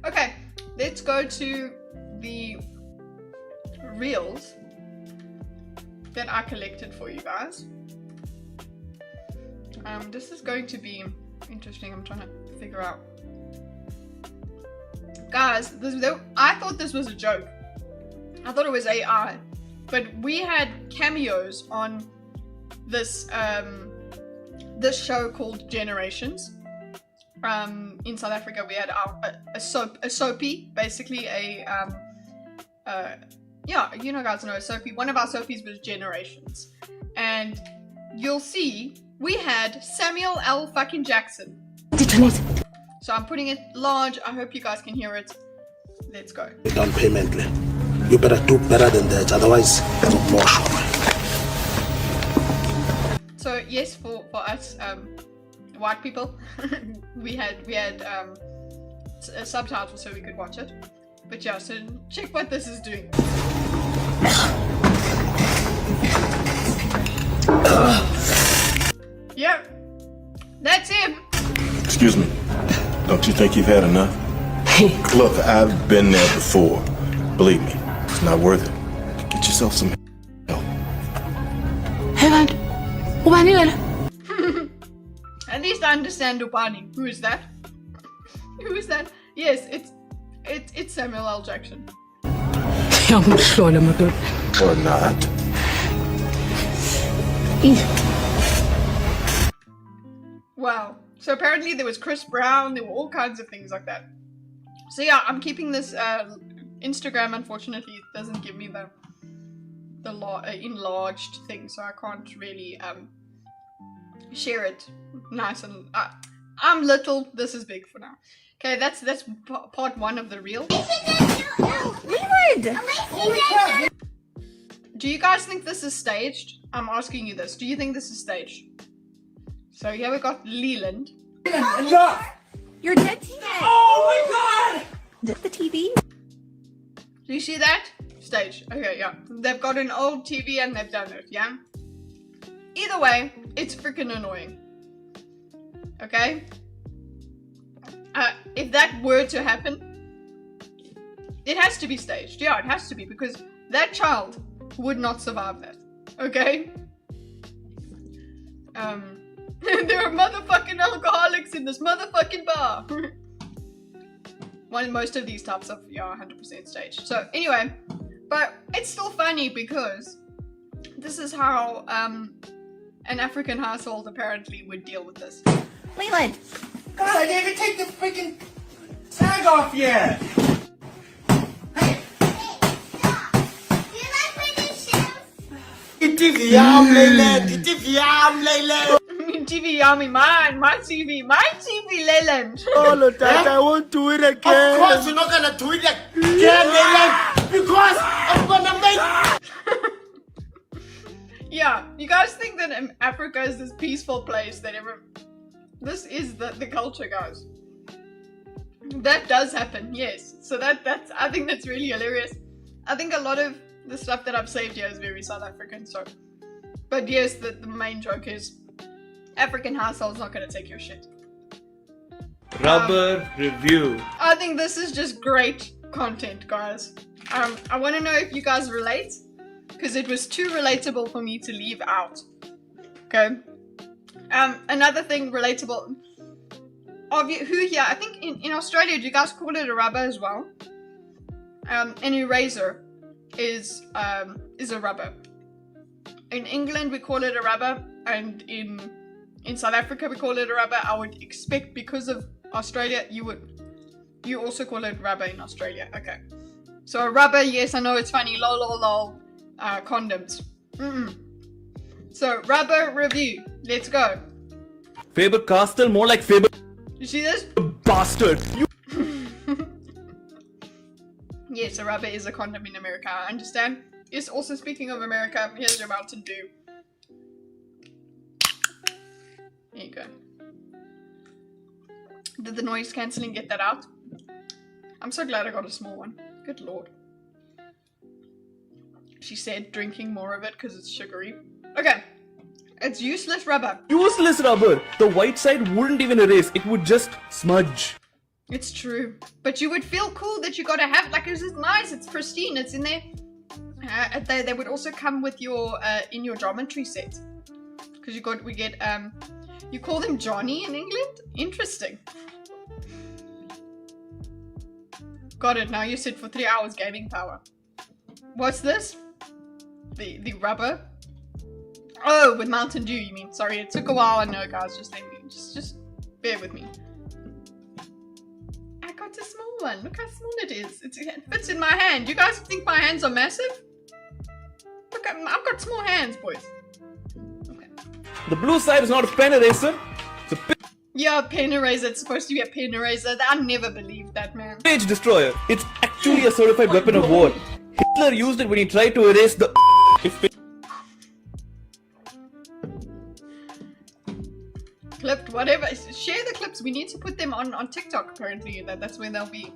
Okay, let's go to the reels that I collected for you guys. This is going to be interesting. I'm trying to figure out. Guys, I thought this was a joke. I thought it was AI. But we had cameos on this this show called Generations. In South Africa, we had a soapy, basically yeah, you know, guys know a soapy. One of our soapies was Generations, and you'll see we had Samuel L. fucking Jackson. So I'm putting it large. I hope you guys can hear it. Let's go. Down payment. You better do better than that, otherwise no more. So yes, for us white people, we had subtitles so we could watch it. But yeah, so check what this is doing. Yeah, that's him. Excuse me. Don't you think you've had enough? Look, I've been there before. Believe me, it's not worth it. Get yourself some help. At least I understand Upani. Who is that? Who is that? Yes, it's Samuel L. Jackson. Or not. Wow. So apparently there was Chris Brown, there were all kinds of things like that. So yeah, I'm keeping this Instagram. Unfortunately, it doesn't give me the enlarged thing, so I can't really share it nice and I'm little. This is big for now. Okay, that's part one of the reel. Do you guys think this is staged? I'm asking you this. Do you think this is staged? So here we got Leland. You're dead to it. Oh my god! Is it the TV? Do you see that? Stage. Okay, yeah. They've got an old TV and they've done it, yeah? Either way, it's freaking annoying. Okay? If that were to happen, it has to be staged. Yeah, it has to be, because that child would not survive that. Okay? There are motherfucking alcoholics in this motherfucking bar. Most of these types of, yeah, 100% staged. So anyway, but it's still funny because this is how an African household apparently would deal with this. Leland! God, I didn't even take the freaking tag off yet! TV yam, Leland! TV yam, Leland! TV yummy, mine, my TV, Leland. Oh, look, I want to it again. Of course, you're not gonna do it again, Leland, because I'm gonna make. Yeah, you guys think that Africa is this peaceful place that this is the culture, guys. That does happen, yes. So that's I think that's really hilarious. I think a lot of the stuff that I've saved here is very South African, so. But yes, the main joke is African households not gonna take your shit. Rubber review. I think this is just great content, guys. I want to know if you guys relate, because it was too relatable for me to leave out. Okay. Another thing relatable. Who here? I think in Australia, do you guys call it a rubber as well? An eraser is a rubber. In England, we call it a rubber, and in In South Africa, we call it a rubber. I would expect because of Australia, you also call it rubber in Australia. Okay. So a rubber, yes, I know it's funny. Lol, lol, lol. Condoms. So rubber review. Let's go. Faber-Castell, more like Faber You see this? bastard. Yes, a rubber is a condom in America. I understand. Yes, also speaking of America, here's your Mountain Dew. There you go. Did the noise cancelling get that out? I'm so glad I got a small one. Good lord. She said drinking more of it because it's sugary. Okay. It's useless rubber. Useless rubber. The white side wouldn't even erase. It would just smudge. It's true. But you would feel cool that you gotta have, like, it's nice, it's pristine, it's in there. They would also come with your, in your geometry set. Because we get, you call them Johnny in England? Interesting. Got it, now you sit for 3 hours gaming power. What's this? The rubber? Oh, with Mountain Dew, you mean. Sorry, it took a while, I know, guys, just bear with me. I got a small one, look how small it is. It fits in my hand. You guys think my hands are massive? Look, I've got small hands, boys. Okay. The blue side is not a pen eraser. It's a Yeah, pen eraser. It's supposed to be a pen eraser. I never believed that, man. page destroyer. It's actually a certified weapon of war. Hitler used it when he tried to erase the Clipped, whatever. Share the clips. We need to put them on TikTok, apparently. That's where they'll be.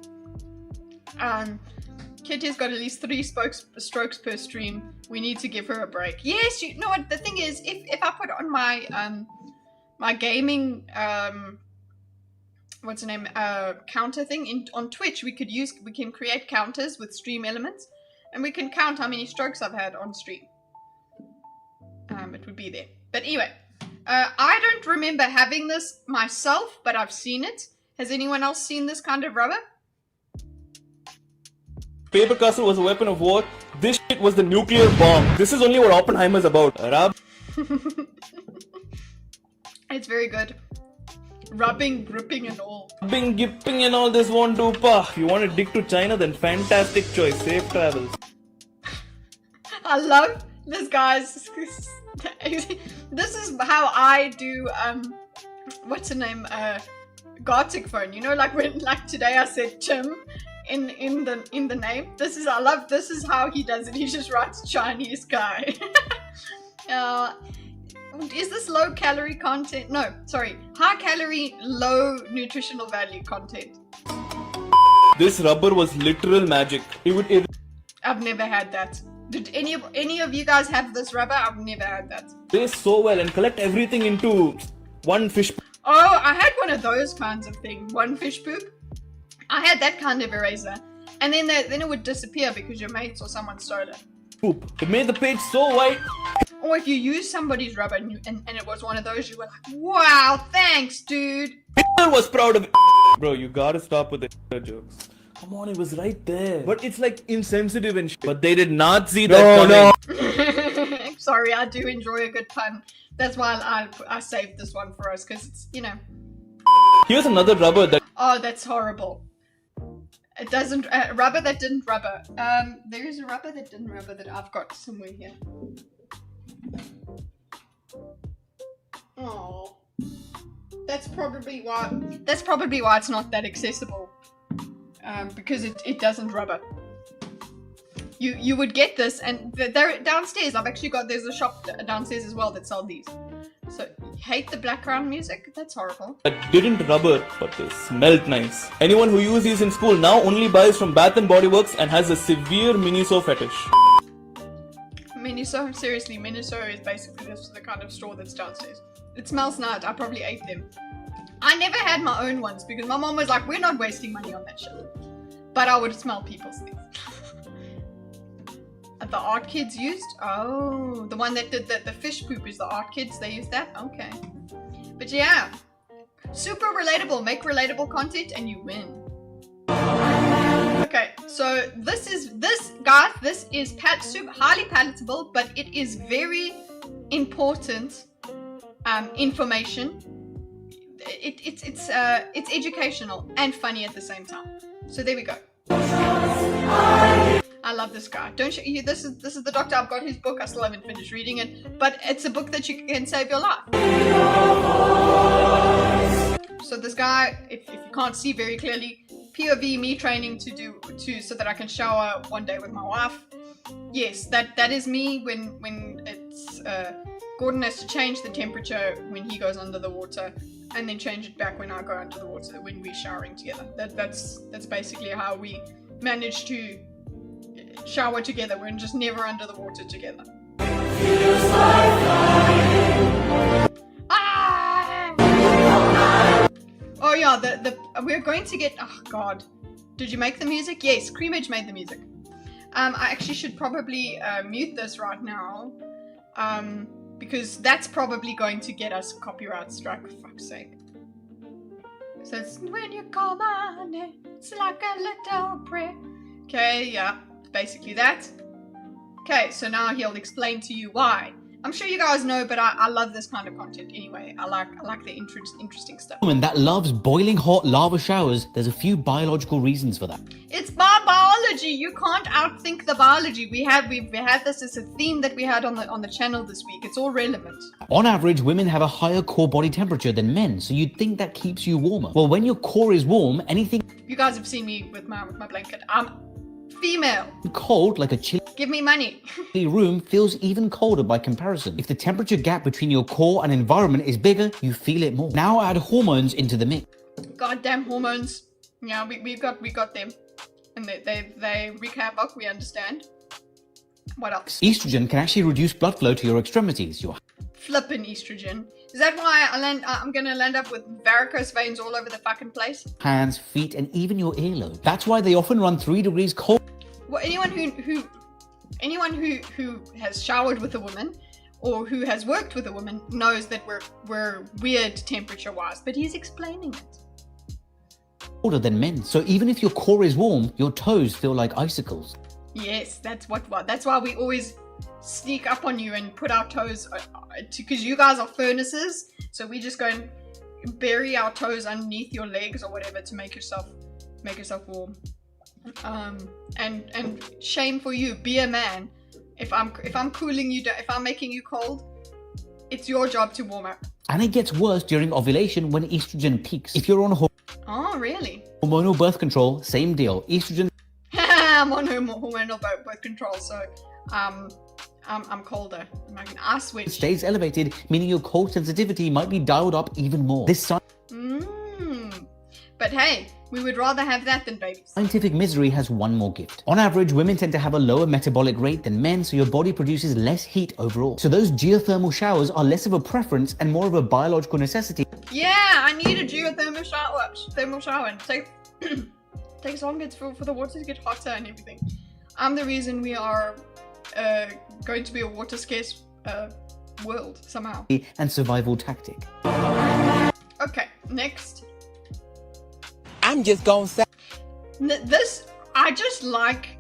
Kitteh's got at least 3 strokes per stream. We need to give her a break. Yes, you know what? The thing is, if I put on my my gaming what's the name counter thing on Twitch, we can create counters with stream elements, and we can count how many strokes I've had on stream. It would be there. But anyway, I don't remember having this myself, but I've seen it. Has anyone else seen this kind of rubber? Faber-Castell was a weapon of war. This shit was the nuclear bomb. This is only what Oppenheimer's about. It's very good. Rubbing, gripping, and all. Rubbing, gipping, and all this won't do, pa. If you want to dig to China, then fantastic choice. Safe travels. I love this, guys. This is how I do, what's the name, Gartic phone. You know, like when, like today I said Tim in the name. This is how he does it. He just writes Chinese guy. Is this low calorie content? No, sorry. High calorie, low nutritional value content. This rubber was literal magic. I've never had that. Did any of you guys have this rubber? I've never had that. Taste so well and collect everything into one fish. Oh, I had one of those kinds of thing. One fish poop. I had that kind of eraser. And then it would disappear because your mates or someone stole it. Poop. It made the page so white. Or if you use somebody's rubber and it was one of those, you were like, wow, thanks, dude. Hitler was proud of it. Bro, you gotta stop with the jokes. Come on, it was right there. But it's like insensitive and shit. But they did not see that coming. Sorry, I do enjoy a good pun. That's why I saved this one for us, because it's, you know. Here's another rubber that... Oh, that's horrible. It doesn't... rubber that didn't rubber. There is a rubber that didn't rubber that I've got somewhere here. Oh. That's probably why it's not that accessible. Because it doesn't rubber. You would get this, and they're downstairs. There's a shop downstairs as well that sold these. So, hate the background music? That's horrible. That didn't rubber, but they smelled nice. Anyone who uses these in school now only buys from Bath & Body Works and has a severe Miniso fetish. Miniso? Seriously, Miniso is basically just the kind of straw that's downstairs. It smells nice. I probably ate them. I never had my own ones because my mom was like, we're not wasting money on that shit. But I would smell people's things. The art kids used? Oh, the one that did the fish poop is the art kids. They used that? Okay. But yeah. Super relatable. Make relatable content and you win. Okay, so this is highly palatable, but it is very important information. It's educational and funny at the same time. So there we go. I love this guy. Don't you? This is the doctor. I've got his book. I still haven't finished reading it, but it's a book that you can save your life. So this guy, if you can't see very clearly, POV me training so that I can shower one day with my wife. Yes, that is me when it's Gordon has to change the temperature when he goes under the water, and then change it back when I go under the water when we're showering together. That's basically how we manage to shower together. We're just never under the water together. Ah! Oh yeah, we're going to get. Oh god, did you make the music? Yes, Creamage made the music. I actually should probably mute this right now, because that's probably going to get us a copyright strike, for fuck's sake. So it's when you call my name, it's like a little prayer. Okay, yeah, basically that. Okay, so now he'll explain to you why. I'm sure you guys know, but I love this kind of content anyway. I like the interesting stuff. Woman that loves boiling hot lava showers, there's a few biological reasons for that. It's biology. You can't outthink the biology. We've had this as a theme that we had on the channel this week. It's all relevant. On average, women have a higher core body temperature than men, so you'd think that keeps you warmer. Well, when your core is warm, anything you guys have seen me with my blanket. I'm female. Cold, like a chilly Give me money. room, feels even colder by comparison. If the temperature gap between your core and environment is bigger, you feel it more. Now add hormones into the mix. Goddamn hormones. Yeah, we got them. And they wreak havoc, we understand. What else? Estrogen can actually reduce blood flow to your extremities. Your Flippin' estrogen. Is that why I'm gonna land up with varicose veins all over the fucking place? hands, feet, and even your earlobe. That's why they often run 3 degrees cold. Well, anyone who has showered with a woman or who has worked with a woman knows that we're weird temperature-wise, but he's explaining it. Colder than men. So even if your core is warm, your toes feel like icicles. Yes, that's why we always sneak up on you and put our toes, because you guys are furnaces, so we just go and bury our toes underneath your legs or whatever to make yourself warm. And shame for you, be a man. If I'm cooling you down, if I'm making you cold, it's your job to warm up. And it gets worse during ovulation when estrogen peaks. If you're on Oh, really? hormonal birth control, same deal. Estrogen I'm on hormonal birth control, so I'm colder. I'm like an ice switch. stays elevated, meaning your cold sensitivity might be dialed up even more. This But hey, we would rather have that than babies. scientific misery has one more gift. On average, women tend to have a lower metabolic rate than men, so your body produces less heat overall. So those geothermal showers are less of a preference and more of a biological necessity. Yeah, I need a geothermal shower. And takes longer for the water to get hotter and everything. I'm the reason we are going to be a water scarce world somehow. And survival tactic. Okay, next. I'm just gonna say This, I just like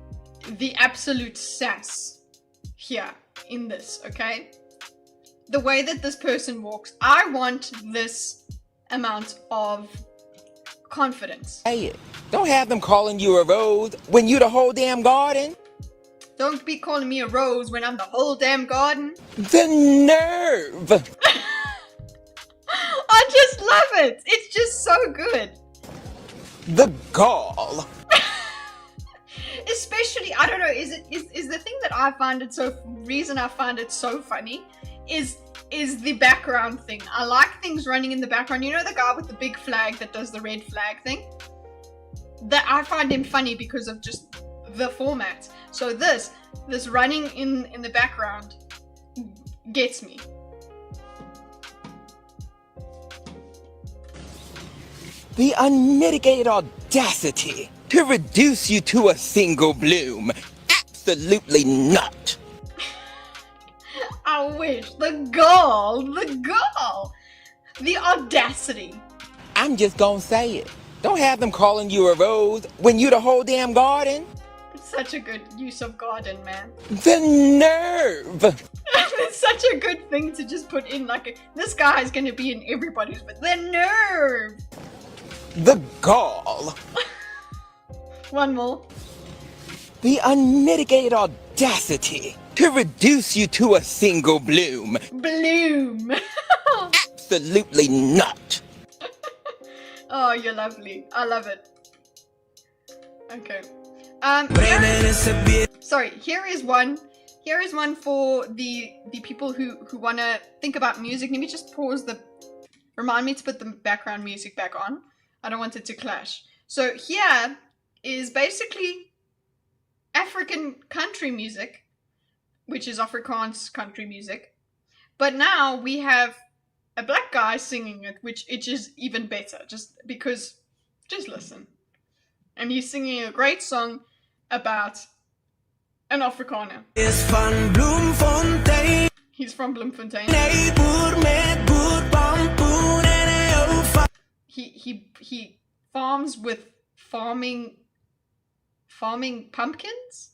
the absolute sass here in this, okay? The way that this person walks, I want this amount of confidence. it. Don't have them calling you a rose when you the whole damn garden. Don't be calling me a rose when I'm the whole damn garden. The nerve! I just love it. It's just so good. The gall. Especially, I don't know, is the thing that I find it reason I find it so funny is the background thing. I like things running in the background. You know the guy with the big flag that does the red flag thing? That I find him funny because of just the format. So this running in the background gets me. The unmitigated audacity to reduce you to a single bloom. Absolutely not. I wish. The gall, the audacity. I'm just gonna say it. Don't have them calling you a rose when you the whole damn garden. such a good use of garden, man. The nerve! It's such a good thing to just put in, like, this guy is going to be in everybody's, but the nerve! The gall! One more. The unmitigated audacity to reduce you to a single bloom. Bloom! Absolutely not. Oh, you're lovely. I love it. Okay. Sorry, here is one. Here is one for the people who want to think about music. Let me just pause the... Remind me to put the background music back on. I don't want it to clash. So here is basically African country music, which is Afrikaans country music. But now we have a black guy singing it, which is even better, just because, just listen. And he's singing a great song about an Afrikaner. He's from Bloemfontein. He farms with farming pumpkins.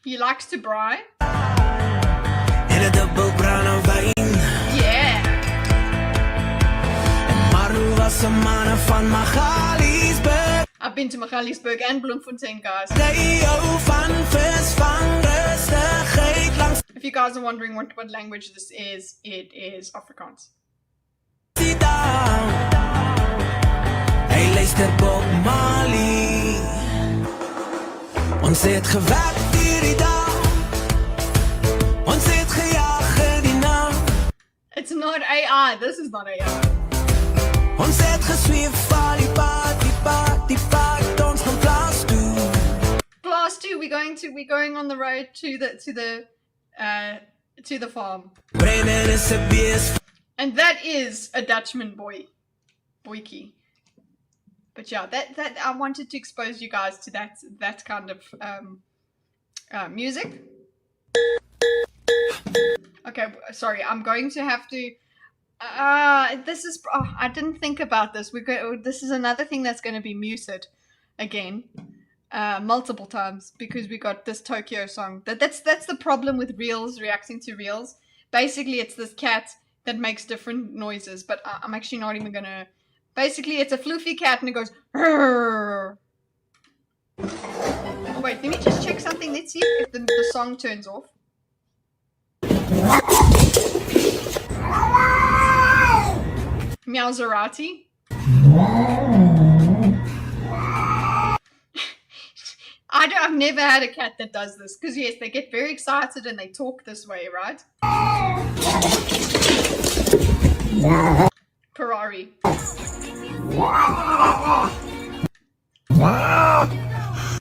He likes to braai. Yeah. I've been to Magaliesburg and Bloemfontein, guys. If you guys are wondering what language this is, it is Afrikaans. It's not AI. This is not AI. Class 2, we're going on the road to the farm. And that is a Dutchman boykie. But yeah, that I wanted to expose you guys to that kind of music. Okay, sorry, I'm going to have to. This is. Oh, I didn't think about this. This is another thing that's going to be muted again, multiple times, because we got this Tokyo song. That's the problem with reels, reacting to reels. Basically, it's this cat that makes different noises, but I'm actually not even gonna. Basically, it's a floofy cat and it goes. Rrr. Oh, wait, let me just check something. Let's see if the song turns off. Meowzerati. I've never had a cat that does this, because yes, they get very excited and they talk this way, right? Ferrari.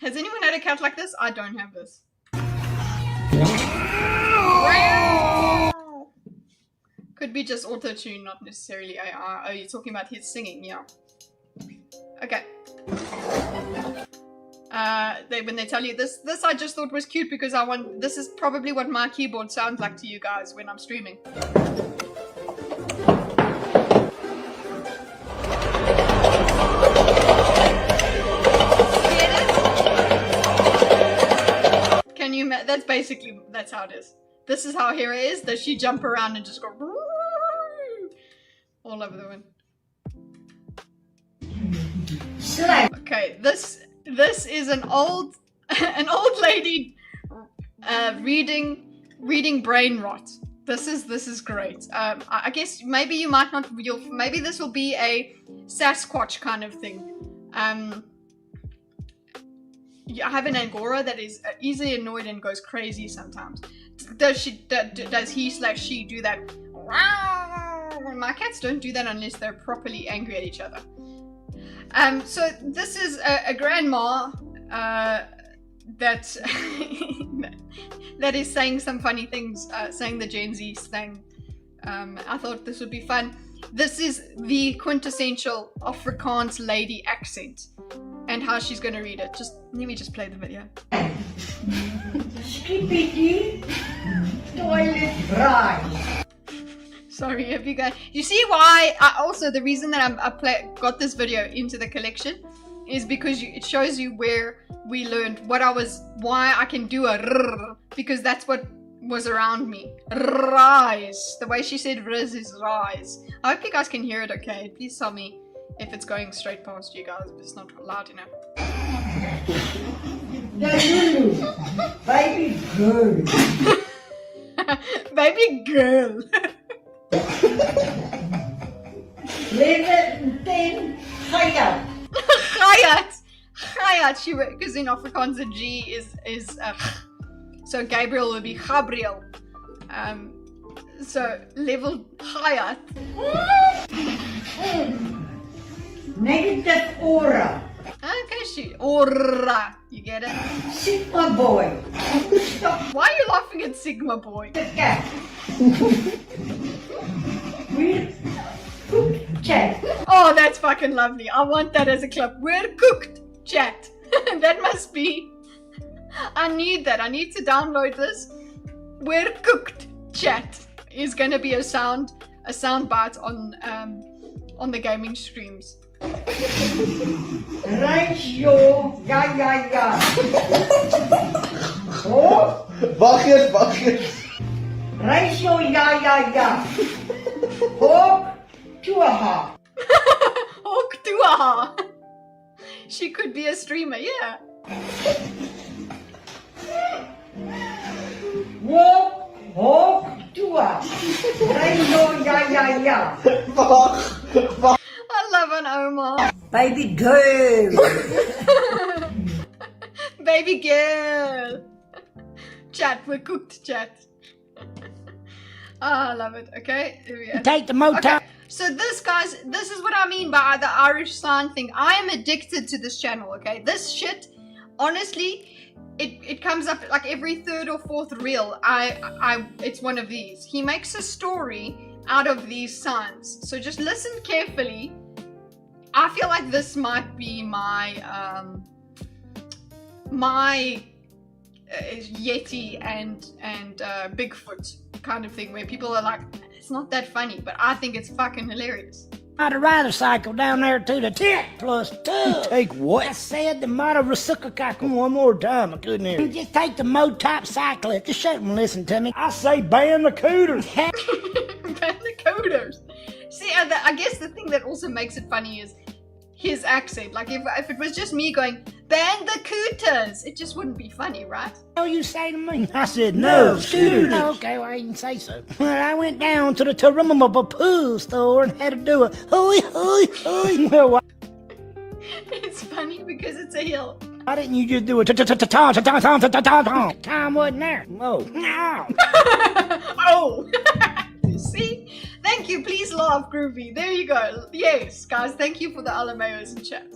Has anyone had a cat like this? I don't have this. Could be just auto-tune, not necessarily AI. Oh, you're talking about his singing, yeah. Okay. When they tell you this I just thought was cute because this is probably what my keyboard sounds like to you guys when I'm streaming. Can you, that's how it is. This is how Hera is. Does she jump around and just go all over the wind? Okay, this is an old lady reading brain rot. This is great. I guess maybe you might not. Maybe this will be a Sasquatch kind of thing. I have an Angora that is easily annoyed and goes crazy sometimes. Does he/she do that? My cats don't do that unless they're properly angry at each other. So this is a grandma that that is saying some funny things, saying the Gen Z thing. I thought this would be fun. This is the quintessential Afrikaans lady accent and how she's going to read it. Let me play the video. Sorry, you see why? The reason that I got this video into the collection is because it shows you where we learned why I can do a rrr, because that's what was around me. Rise. The way she said riz is rise. I hope you guys can hear it okay. Please tell me if it's going straight past you guys, if it's not loud enough. Baby girl. Baby girl. Leave it and then Hayat. Hayat, because in Afrikaans the G is so Gabriel would be Gabriel. So level Hayat. Negative aura. Okay, aura. You get it? Sigma boy. Why are you laughing at Sigma boy? The cat. We're cooked chat. Oh, that's fucking lovely. I want that as a clip. We're cooked chat. That must be. I need that. I need to download this. We're cooked chat is gonna be a sound bite on the gaming streams. Ratio, ja. Oh? Wacht. Ratio, ja. Hawk to a ha. Hawk to a ha. She could be a streamer, yeah. Walk, hawk to a. Ratio, ja. I love an Omar. Baby girl. Baby girl. Chat, we're cooked chat. I love it. Okay, here we go. Take the motor. Okay. So this, guys, this is what I mean by the Irish sign thing. I am addicted to this channel, okay? This shit, honestly, it comes up like every third or fourth reel. It's one of these. He makes a story out of these signs. So just listen carefully. I feel like this might be my Yeti and Bigfoot kind of thing, where people are like, it's not that funny, but I think it's fucking hilarious. I'd ride a cycle down there to the tent plus 2. Take what? I said the motorcycle one more time. I couldn't hear. Just take the motorcycle. Just shut up and listen to me. I say ban the cooters. Ban the coders. See, I guess the thing that also makes it funny is his accent. Like if it was just me going, ban the cooters, it just wouldn't be funny, right? Oh, you say to me? I said, no, scooters. Oh, okay, well, you can say so. Well, I went down to the Tarimamapapoo store and had to do a hoi. Well, It's funny because it's a hill. why didn't you just do a ta-ta-ta-ta-ta-ta-ta-ta-ta? Time wasn't there. Oh, no. Oh! See? Thank you. Please laugh, Groovy. There you go. Yes, guys. Thank you for the Alameos in chat.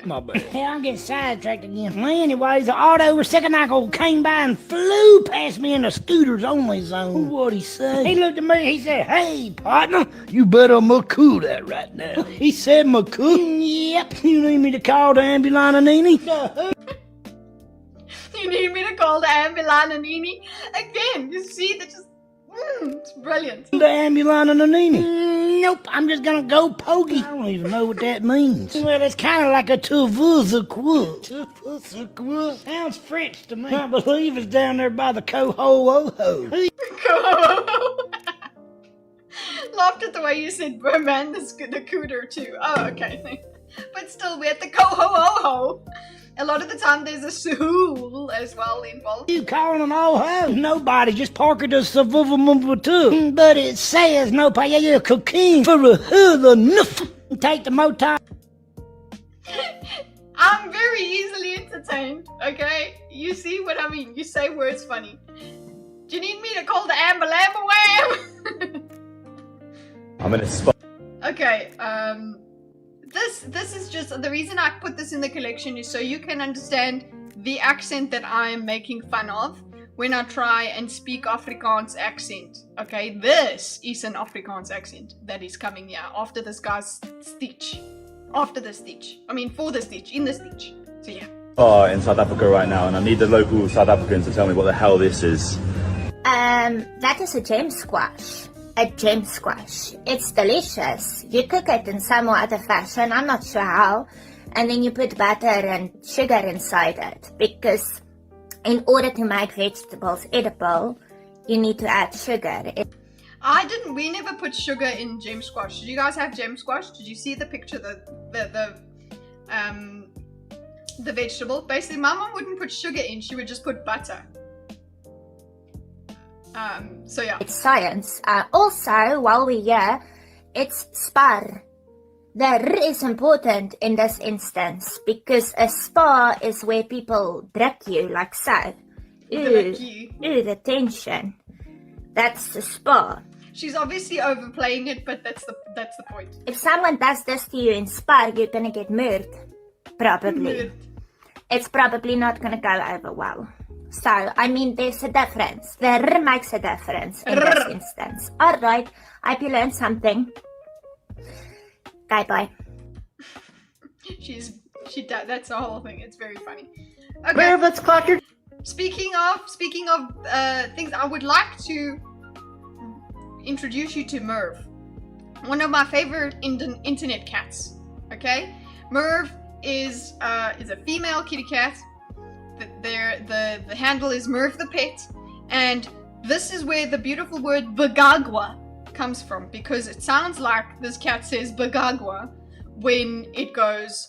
My bad. Hey, I'm getting sidetracked again. Well, anyways, the auto recycle came by and flew past me in the scooters only zone. What'd he say? He looked at me, he said, hey, partner, you better McCoo that right now. He said McCoo? Yep. You need me to call the Ambulananini? You need me to call the Ambulananini? Again, you see, that just... it's brilliant. The Ambulananini? Nope, I'm just gonna go pokey. I don't even know what that means. Well, it's kind of like a tuvuzakwa. Sounds French to me. I believe it's down there by the Coho-O-Ho. Laughed at the way you said man, the cooter too. Oh, okay. But still, we're at the Coho-O-Ho. A lot of the time there's a Suhool as well involved. You calling an oh-ho? Nobody, just park it as a too. But it says no paella cooking for a hood. Take the motor. I'm very easily entertained, okay? You see what I mean? You say words funny. Do you need me to call the Ambalamba? I'm in a spot. Okay, This is just, the reason I put this in the collection is so you can understand the accent that I am making fun of when I try and speak Afrikaans accent. Okay, this is an Afrikaans accent that is coming here after this guy's stitch. After the stitch. I mean, for the stitch, in the stitch. So yeah. In South Africa right now, and I need the local South Africans to tell me what the hell this is. That is a gem squash. A gem squash. It's delicious. You cook it in some other fashion, I'm not sure how. and then you put butter and sugar inside it, because in order to make vegetables edible, you need to add sugar. We never put sugar in gem squash. Did you guys have gem squash? Did you see the picture, the vegetable? Basically, my mom wouldn't put sugar in, she would just put butter. So yeah. It's science. Also, while we're here, it's spar. The R is important in this instance, because a spa is where people drag you, like so. Ooh, the tension. That's the spa. She's obviously overplaying it, but that's the point. If someone does this to you in spar, you're gonna get murdered. Probably. It's probably not gonna go over well. So, I mean, there's a difference. The R makes a difference in this instance. Alright, I hope you learned something. Okay, bye. That's the whole thing. It's very funny. Okay. Let's clock your... Speaking of things, I would like to introduce you to Merv, one of my favorite internet cats. Okay, Merv is a female kitty cat. The handle is Merv the Pet, and this is where the beautiful word Bagagwa comes from, because it sounds like this cat says Bagagwa when it goes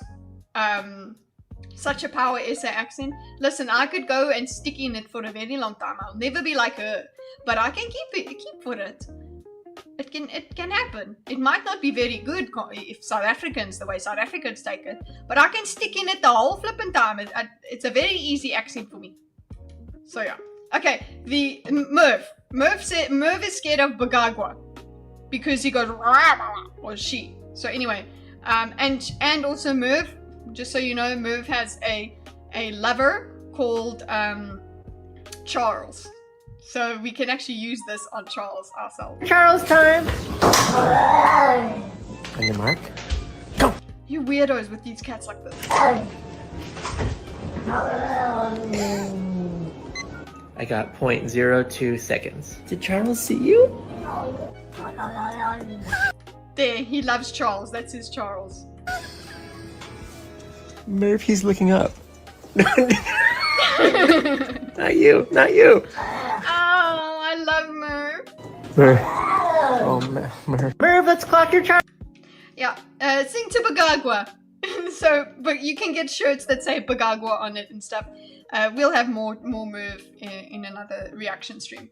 such a power SA accent. Listen, I could go and stick in it for a very long time. I'll never be like her, but I can keep with it. It can happen. It might not be very good if the way South Africans take it, but I can stick in it the whole flipping time. It's a very easy accent for me. So yeah. Okay, the Merv is scared of Bagagwa because he goes or she. So anyway, and also Merv, just so you know, Merv has a lover called Charles. So we can actually use this on Charles ourselves. Charles time! On your mark. You weirdos with these cats like this. I got 0.02 seconds. Did Charles see you? There, he loves Charles. That's his Charles. Merv, he's looking up. Not you, not you. Oh, I love Merv. Merv. Oh, Merv. Merv, let's clock your Charles. Yeah, sing to Bagagwa. So, but you can get shirts that say Bagagwa on it and stuff. We'll have more Merv in another reaction stream.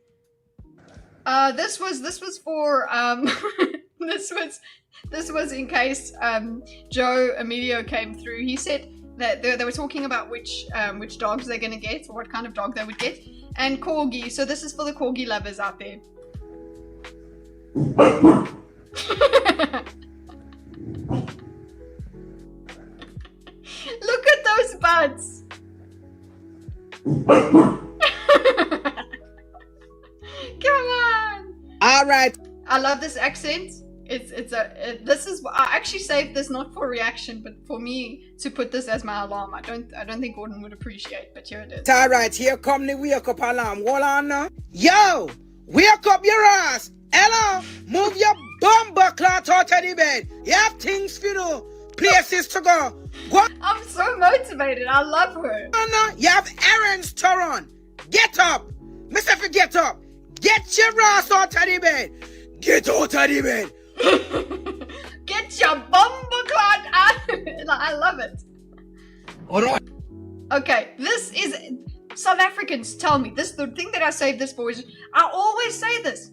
This was for this was in case Joe Emilio came through. He said that they were talking about which dogs they're gonna get, or what kind of dog they would get, and corgi. So this is for the corgi lovers out there. Look at those buds. Come on. All right. I love this accent. This is I actually saved this not for reaction, but for me to put this as my alarm. I don't think Gordon would appreciate, but here it is. All right, here come the wake up alarm. Hold on now. Yo, wake up your ass. Hello, move your bumper clot out of the bed. You have things to do, places to go. I'm so motivated. I love her. No, you have errands to run. Get up. Mister, get up. Get your ass out of the bed. Get out of the bed. Get your bumper clot out. I love it. All right. Okay, this is South Africans tell me this. The thing that I saved this for is I always say this.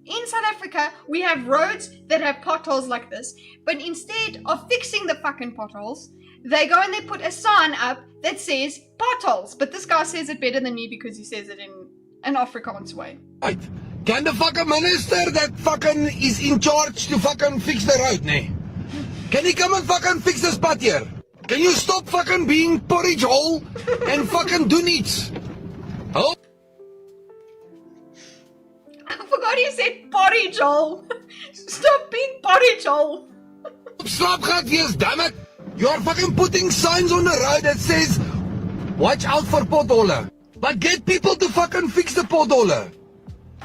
In South Africa, we have roads that have potholes like this, but instead of fixing the fucking potholes, they go and they put a sign up that says potholes. But this guy says it better than me because he says it in an Afrikaans way. Right. Can the fucking minister that fucking is in charge to fucking fix the road, nee? Can he come and fucking fix this pad here? Can you stop fucking being porridge hole and fucking do niets? Oh? I forgot he said porridge hole. Stop being porridge hole. Slop gaat wees, damn it! You are fucking putting signs on the road that says, watch out for pothole. But get people to fucking fix the pothole.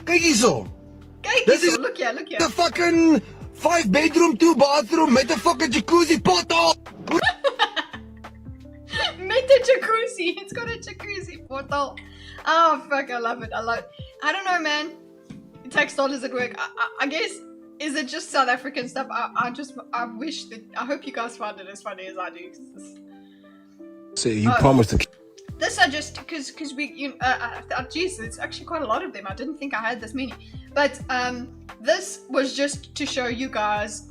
Kyk hierso. Kyk This hierso, is look here, look here. the fucking 5-bedroom, 2-bathroom met a fucking jacuzzi pothole. Meta jacuzzi. It's got a jacuzzi portal. Oh fuck, I love it. I don't know, man. Tax dollars at work. I guess, is it just South African stuff? I wish that, I hope you guys find it as funny as I do. So you promised to. This I just, because we, geez, it's actually quite a lot of them. I didn't think I had this many. But this was just to show you guys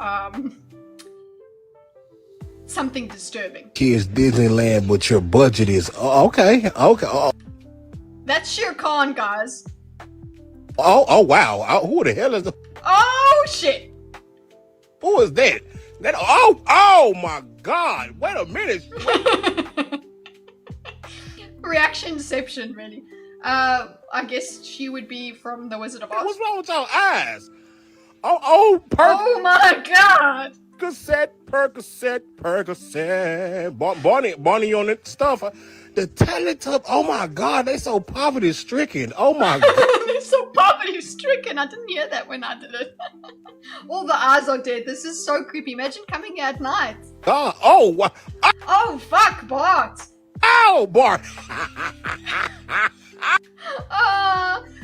something disturbing. Kids Disneyland, but your budget is okay. Oh. That's Shere Khan, guys. Oh wow. Who the hell is the? Oh shit. Who is that? Oh my God. Wait a minute. Reaction-ception, really. I guess she would be from The Wizard of Oz. What's wrong with your eyes? Oh my God. Percocet. Barney on it stuff. The Teletubbies. Oh my God, they so poverty stricken. Oh my God. They're so poverty stricken. I didn't hear that when I did it. All the eyes are dead. This is so creepy. Imagine coming here at night. Oh fuck, Bart. Oh, Bart.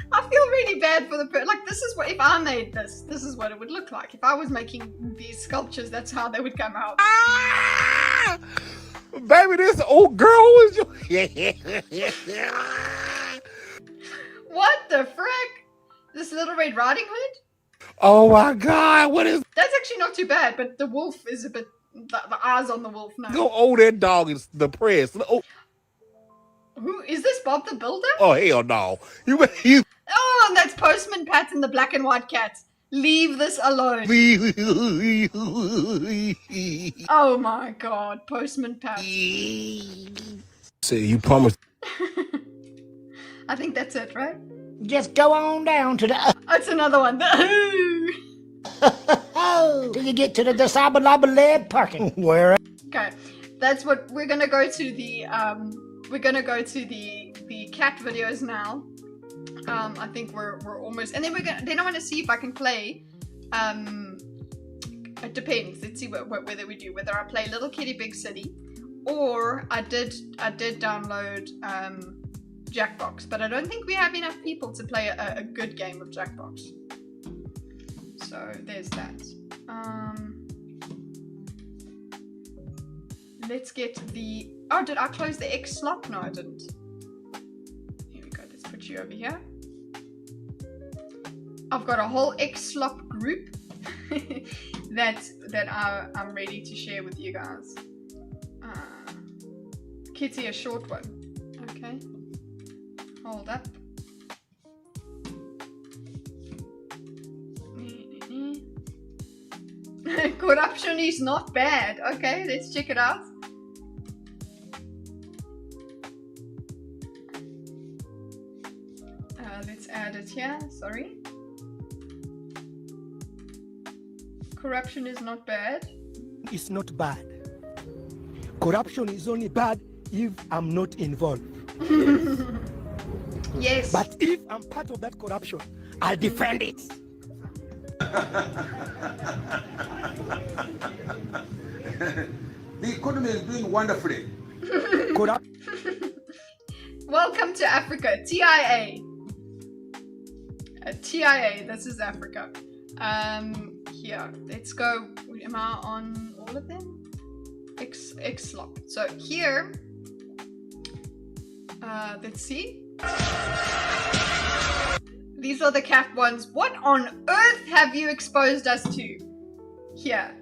I feel really bad for the like, this is what, if I made this is what it would look like. If I was making these sculptures, that's how they would come out. Baby, this old girl is What the frick? This Little Red Riding Hood? Oh my God, what is? That's actually not too bad, but the wolf is a bit, the eyes on the wolf now. That dog is depressed. Who is this, Bob the Builder? Oh hell no! You. Oh, and that's Postman Pat and the black and white cat. Leave this alone. Oh my God, Postman Pat. Say you promised. I think that's it, right? Just go on down to the. It's another one. Till you get to the Disabled parking. Where? Okay, that's what we're gonna go to the. We're gonna go to the cat videos now. I think we're almost, and then then I want to see if I can play. It depends. Let's see whether we do, whether I play Little Kitty Big City, or I did download Jackbox, but I don't think we have enough people to play a good game of Jackbox. So there's that. Let's get the. Oh, did I close the X Slop? No, I didn't. Here we go. Let's put you over here. I've got a whole X Slop group that I'm ready to share with you guys. Kitteh, a short one. Okay. Hold up. Corruption is not bad. Okay, let's check it out. Let's add it here. Sorry. Corruption is not bad. It's not bad. Corruption is only bad if I'm not involved. Yes. But if I'm part of that corruption, I'll defend it. The economy is doing wonderfully. Welcome to Africa, TIA. TIA, this is Africa. Here, let's go. Am I on all of them? X Slop. So here, let's see. These are the cat ones. What on earth have you exposed us to? Here.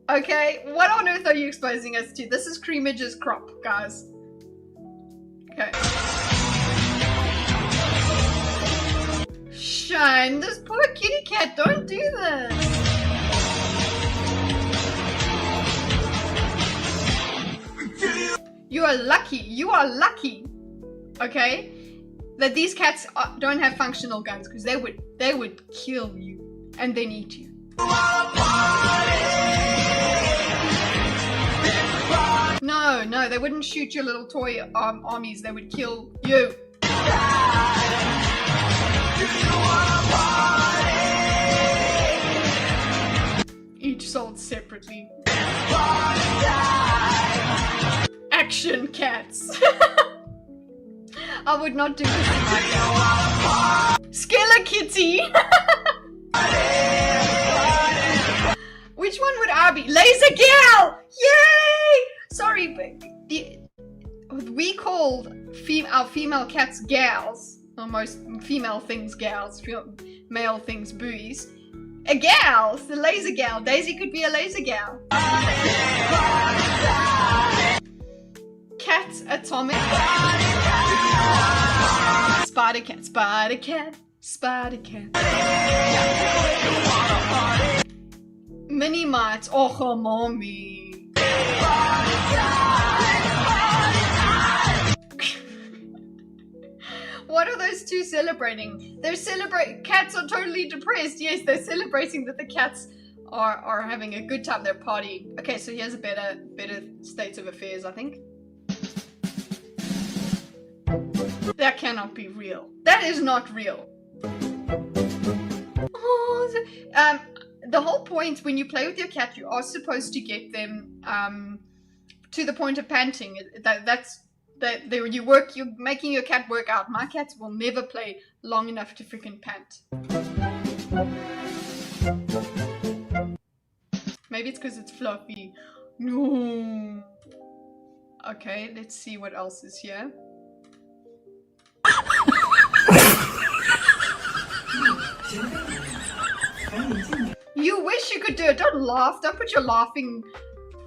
Okay, what on earth are you exposing us to? This is Creamage's crop, guys. Okay. Shine, this poor kitty cat, don't do this. You are lucky, okay, that these cats don't have functional guns, because they would kill you and then eat you. No, they wouldn't shoot your little toy armies, they would kill you. Each sold separately. Asian cats. I would not do this to my cat. Skella Kitty. Which one would I be? Laser Gal! Yay! Sorry, but we called our female cats gals. Or most female things gals, male things buoys. A gal! The laser gal. Daisy could be a laser gal. Cat atomic. Spider cat, spider cat, spider cat. Mini mites. Oh, mommy. What are those two celebrating? They're celebrating. Cats are totally depressed. Yes, they're celebrating that the cats are having a good time. They're partying. Okay, so here's a better state of affairs, I think. That cannot be real. That is not real. Oh, the whole point when you play with your cat, you are supposed to get them to the point of panting. You're making your cat work out. My cats will never play long enough to freaking pant. Maybe it's because it's fluffy. No. Okay, let's see what else is here. You wish you could do it. Don't laugh. Don't put your laughing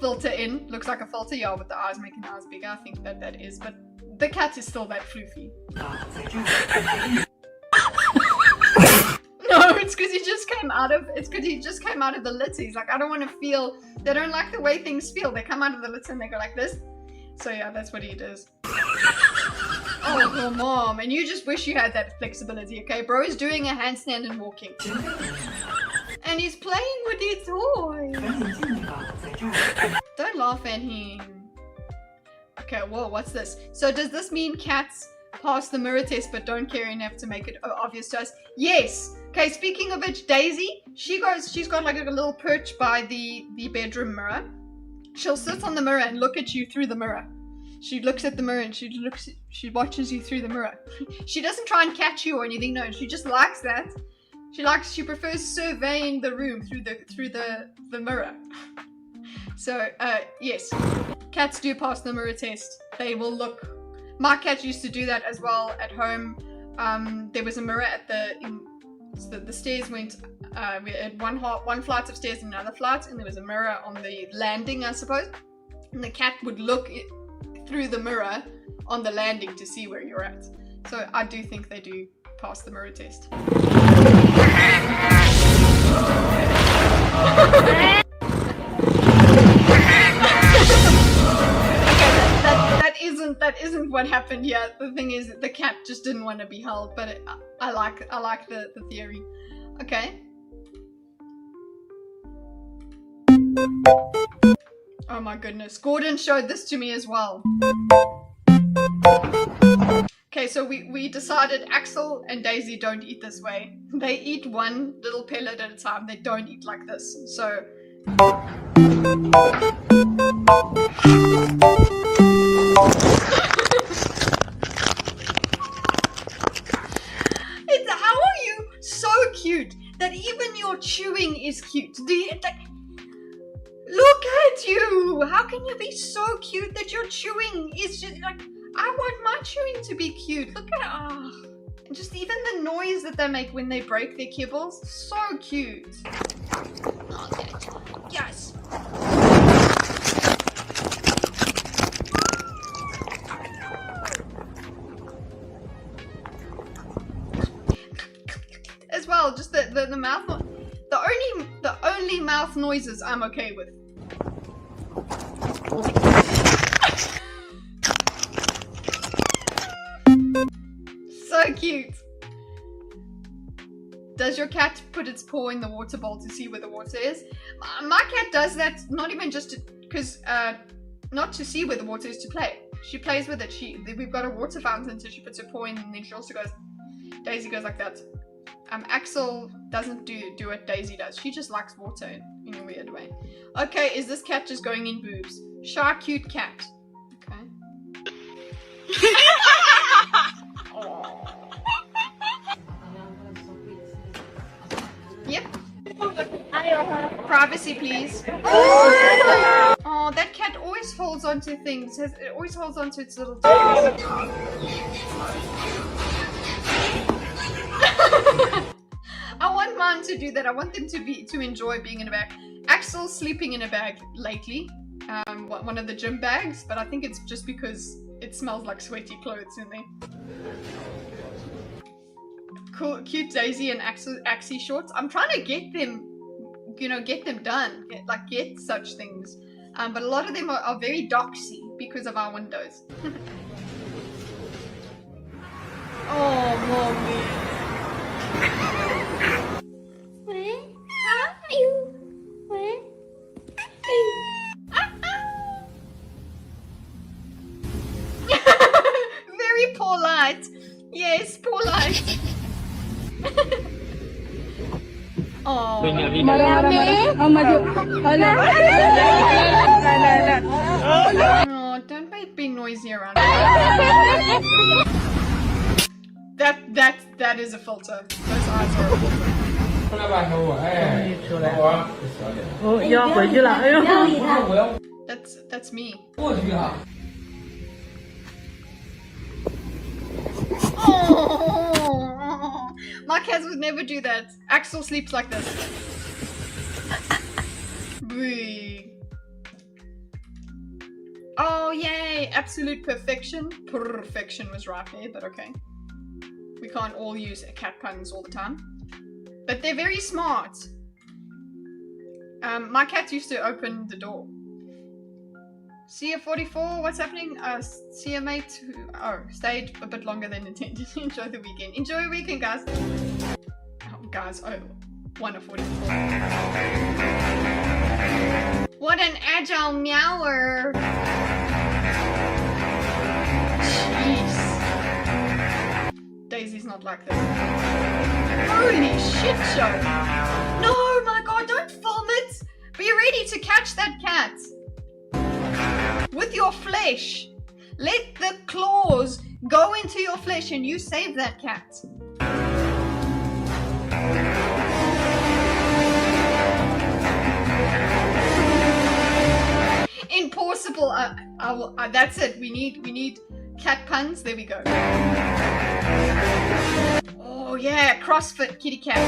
filter in. Looks like a filter, yeah, with the eyes making the eyes bigger. I think that is, but the cat is still that floofy. No, it's because he just came out of the litter. He's like, I don't want to feel. They don't like the way things feel. They come out of the litter and they go like this. So yeah, that's what he does. Oh, mom, and you just wish you had that flexibility, okay? Bro is doing a handstand and walking. And he's playing with his toys. Don't laugh at him. Okay, whoa, what's this? So does this mean cats pass the mirror test but don't care enough to make it obvious to us? Yes. Okay, speaking of which, Daisy, she's got like a little perch by the bedroom mirror. She'll sit on the mirror and look at you through the mirror. She looks at the mirror and she watches you through the mirror. She doesn't try and catch you or anything, no, she just likes that. She prefers surveying the room through the mirror. So, yes. Cats do pass the mirror test. They will look. My cat used to do that as well at home. There was a mirror at the stairs went, we had one flight of stairs and another flight, and there was a mirror on the landing, I suppose. And the cat would look through the mirror on the landing to see where you're at. So I do think they do pass the mirror test. That isn't what happened here. The thing is, the cat just didn't want to be held, but I like the theory. Okay. Oh my goodness, Gordon showed this to me as well. Okay, so we decided Axel and Daisy don't eat this way. They eat one little pellet at a time. They don't eat like this. So how are you so cute that even your chewing is cute? Look at you! How can you be so cute that your chewing is just like, I want my chewing to be cute. Look at and just even the noise that they make when they break their kibbles, so cute. Yes. As well, just the mouth, the only mouth noises I'm okay with. So cute. Does your cat put its paw in the water bowl to see where the water is? My cat does that not even just not to see where the water is, to play. She plays with it. We've got a water fountain, so she puts her paw in, and then she also goes. Daisy goes like that. Axel doesn't do what Daisy does. She just likes water in a weird way. Okay, is this cat just going in boobs? Shy, cute cat. Okay. Yep. Privacy, please. Oh, that cat always holds onto things. It always holds onto its little toes. I want mine to do that. I want them to enjoy being in a bag. Axel's sleeping in a bag lately. One of the gym bags, but I think it's just because it smells like sweaty clothes in there. Cool, cute Daisy and Axie shorts. I'm trying to get them, you know, get them done. Get such things. But a lot of them are very doxy because of our windows. Oh, mommy. Where are you? Where? Very polite. Yes, polite. Oh. No, don't make big noisy around. That is a filter. Those eyes are a filter. That's me. Oh, my cats would never do that. Axel sleeps like this. Oh yay! Absolute perfection. Perfection was right there, but okay. We can't all use cat puns all the time. But they're very smart. My cats used to open the door. See you 44, what's happening? See you mate who stayed a bit longer than intended. Enjoy the weekend. Enjoy your weekend, guys. Oh, guys, 1 of 44. What an agile meower. Jeez. Daisy's not like this. Holy shit show. No, my god, don't film it. Be ready to catch that cat. With your flesh. Let the claws go into your flesh and you save that cat. Impossible. That's it. We need cat puns. There we go. Oh yeah, CrossFit kitty cat.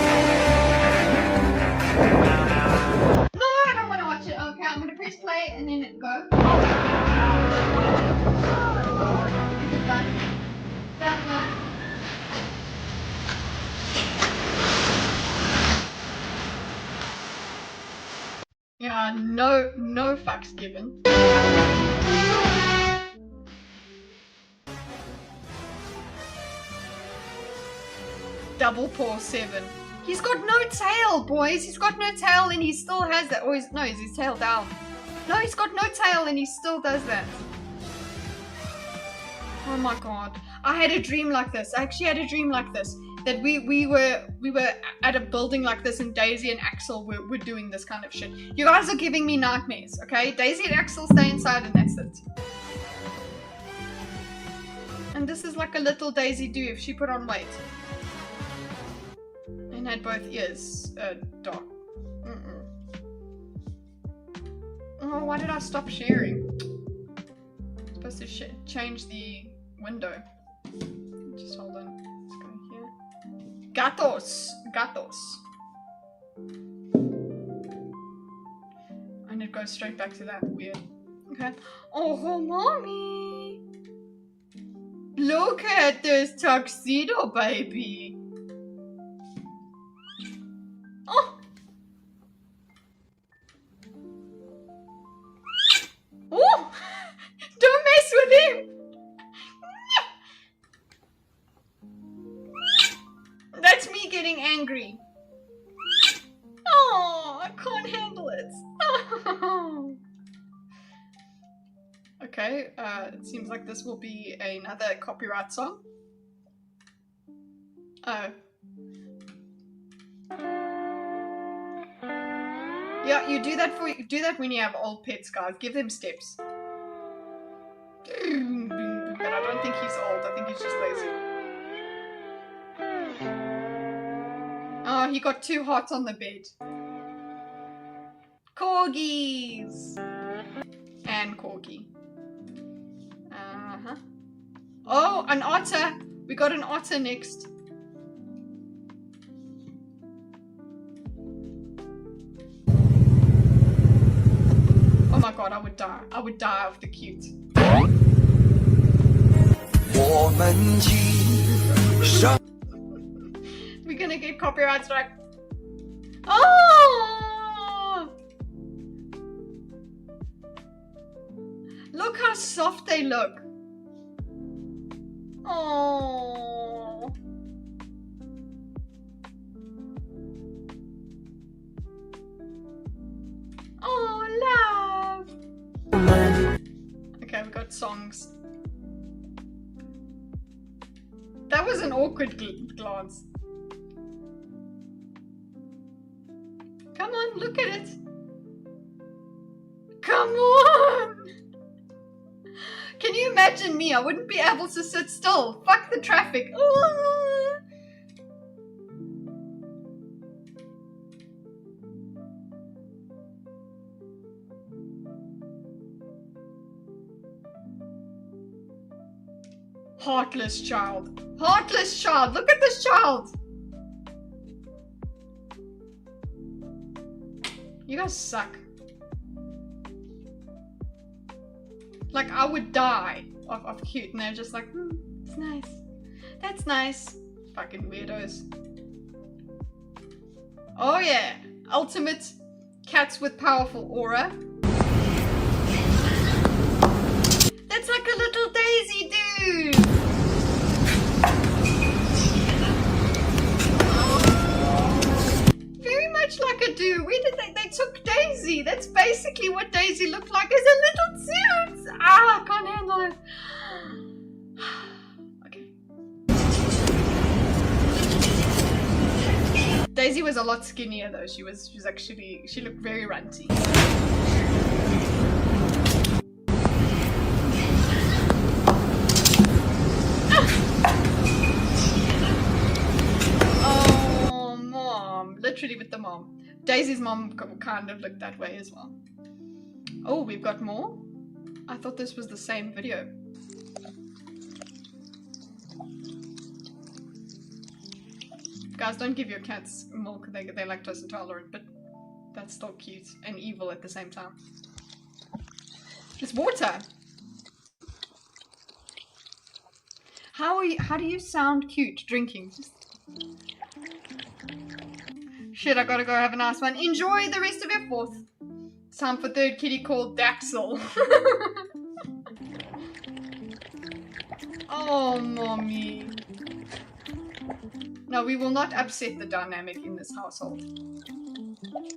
No, I don't want to watch it. Okay, I'm gonna press play and then it go. Is it done? Done. Yeah, no fucks given. Double paw 7. He's got no tail, boys. He's got no tail and he still has that. Or no, is his tail down? No, he's got no tail and he still does that. Oh my god. I had a dream like this. I actually had a dream like this. That we were at a building like this and Daisy and Axel were doing this kind of shit. You guys are giving me nightmares, okay? Daisy and Axel stay inside and that's it. And this is like a little Daisy do if she put on weight. And had both ears dark. Oh, why did I stop sharing? I'm supposed to change the window. Just hold on. Let's go here. Gatos! And it goes straight back to that. Weird. Okay. Oh, mommy! Look at this tuxedo, baby! Oh! Oh! Don't mess with him! That's me getting angry. Oh, I can't handle it. Oh. Okay, it seems like this will be another copyright song. Oh. Yeah, you do that when you have old pets, guys. Give them steps. But I don't think he's just lazy. Oh, he got too hot on the bed. Corgis! And corgi. Uh-huh. Oh, an otter! We got an otter next. Oh my god, I would die. I would die of the cute. We're gonna get copyright strike. Oh! Look how soft they look. Oh. Oh, love. Okay, we got songs. That was an awkward glance. Come on, look at it. Come on! Can you imagine me? I wouldn't be able to sit still. Fuck the traffic. Ooh. Heartless child. Heartless child. Look at this child. You guys suck. Like, I would die of cute, and they're just like, it's nice. That's nice. Fucking weirdos. Oh yeah. Ultimate cats with powerful aura. That's like a little Daisy dude. Very much like a dude. Where did they took Daisy? That's basically what Daisy looked like, as a little suit. Ah, I can't handle it. Okay. Daisy was a lot skinnier though. She looked very runty. Oh, mom. Literally with the mom. Daisy's mom kind of looked that way as well. Oh, we've got more? I thought this was the same video. Guys, don't give your cats milk. They're lactose intolerant, but that's still cute and evil at the same time. It's water. How do you sound cute drinking? Shit, I gotta go have a nice one. Enjoy the rest of your fourth. It's time for third kitty called Daxel. Oh, mommy. No, we will not upset the dynamic in this household.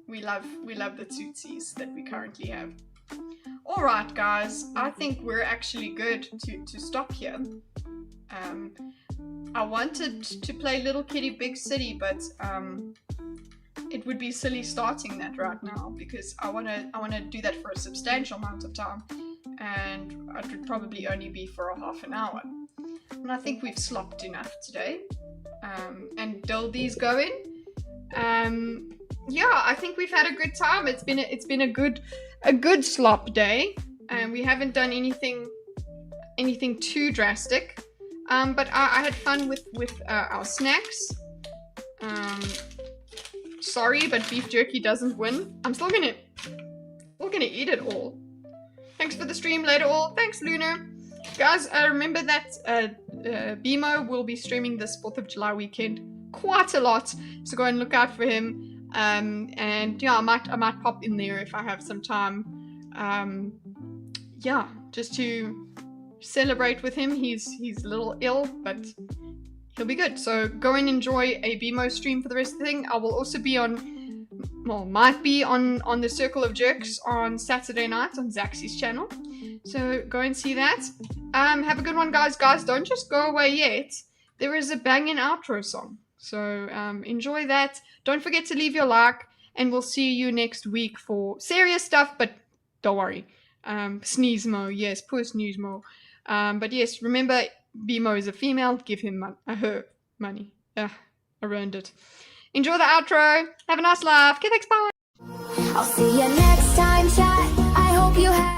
We love the tootsies that we currently have. Alright guys, I think we're actually good to stop here. I wanted to play Little Kitty Big City, but it would be silly starting that right now because I wanna do that for a substantial amount of time, and it would probably only be for a half an hour. And I think we've slopped enough today. And Dildy's going. Yeah, I think we've had a good time. It's been a good slop day, and we haven't done anything too drastic. But I had fun with our snacks. Sorry, but beef jerky doesn't win. I'm still gonna eat it all. Thanks for the stream later all. Thanks, Lunar. Guys, remember that BMO will be streaming this 4th of July weekend quite a lot, so go and look out for him. And yeah, I might pop in there if I have some time. Yeah, just to celebrate with him. He's a little ill, but he'll be good. So go and enjoy a BMO stream for the rest of the thing. I will also be on, well, might be on the Circle of Jerks on Saturday night on Zaxby's channel. So go and see that. Have a good one, guys. Guys, don't just go away yet. There is a banging outro song. So enjoy that. Don't forget to leave your like, and we'll see you next week for serious stuff, but don't worry. Sneeze mo, yes, poor Sneeze mo. But yes, remember, BMO is a female, give him her money. I ruined it. Enjoy the outro. Have a nice life. Okay, thanks, bye. I'll see you next time, chat.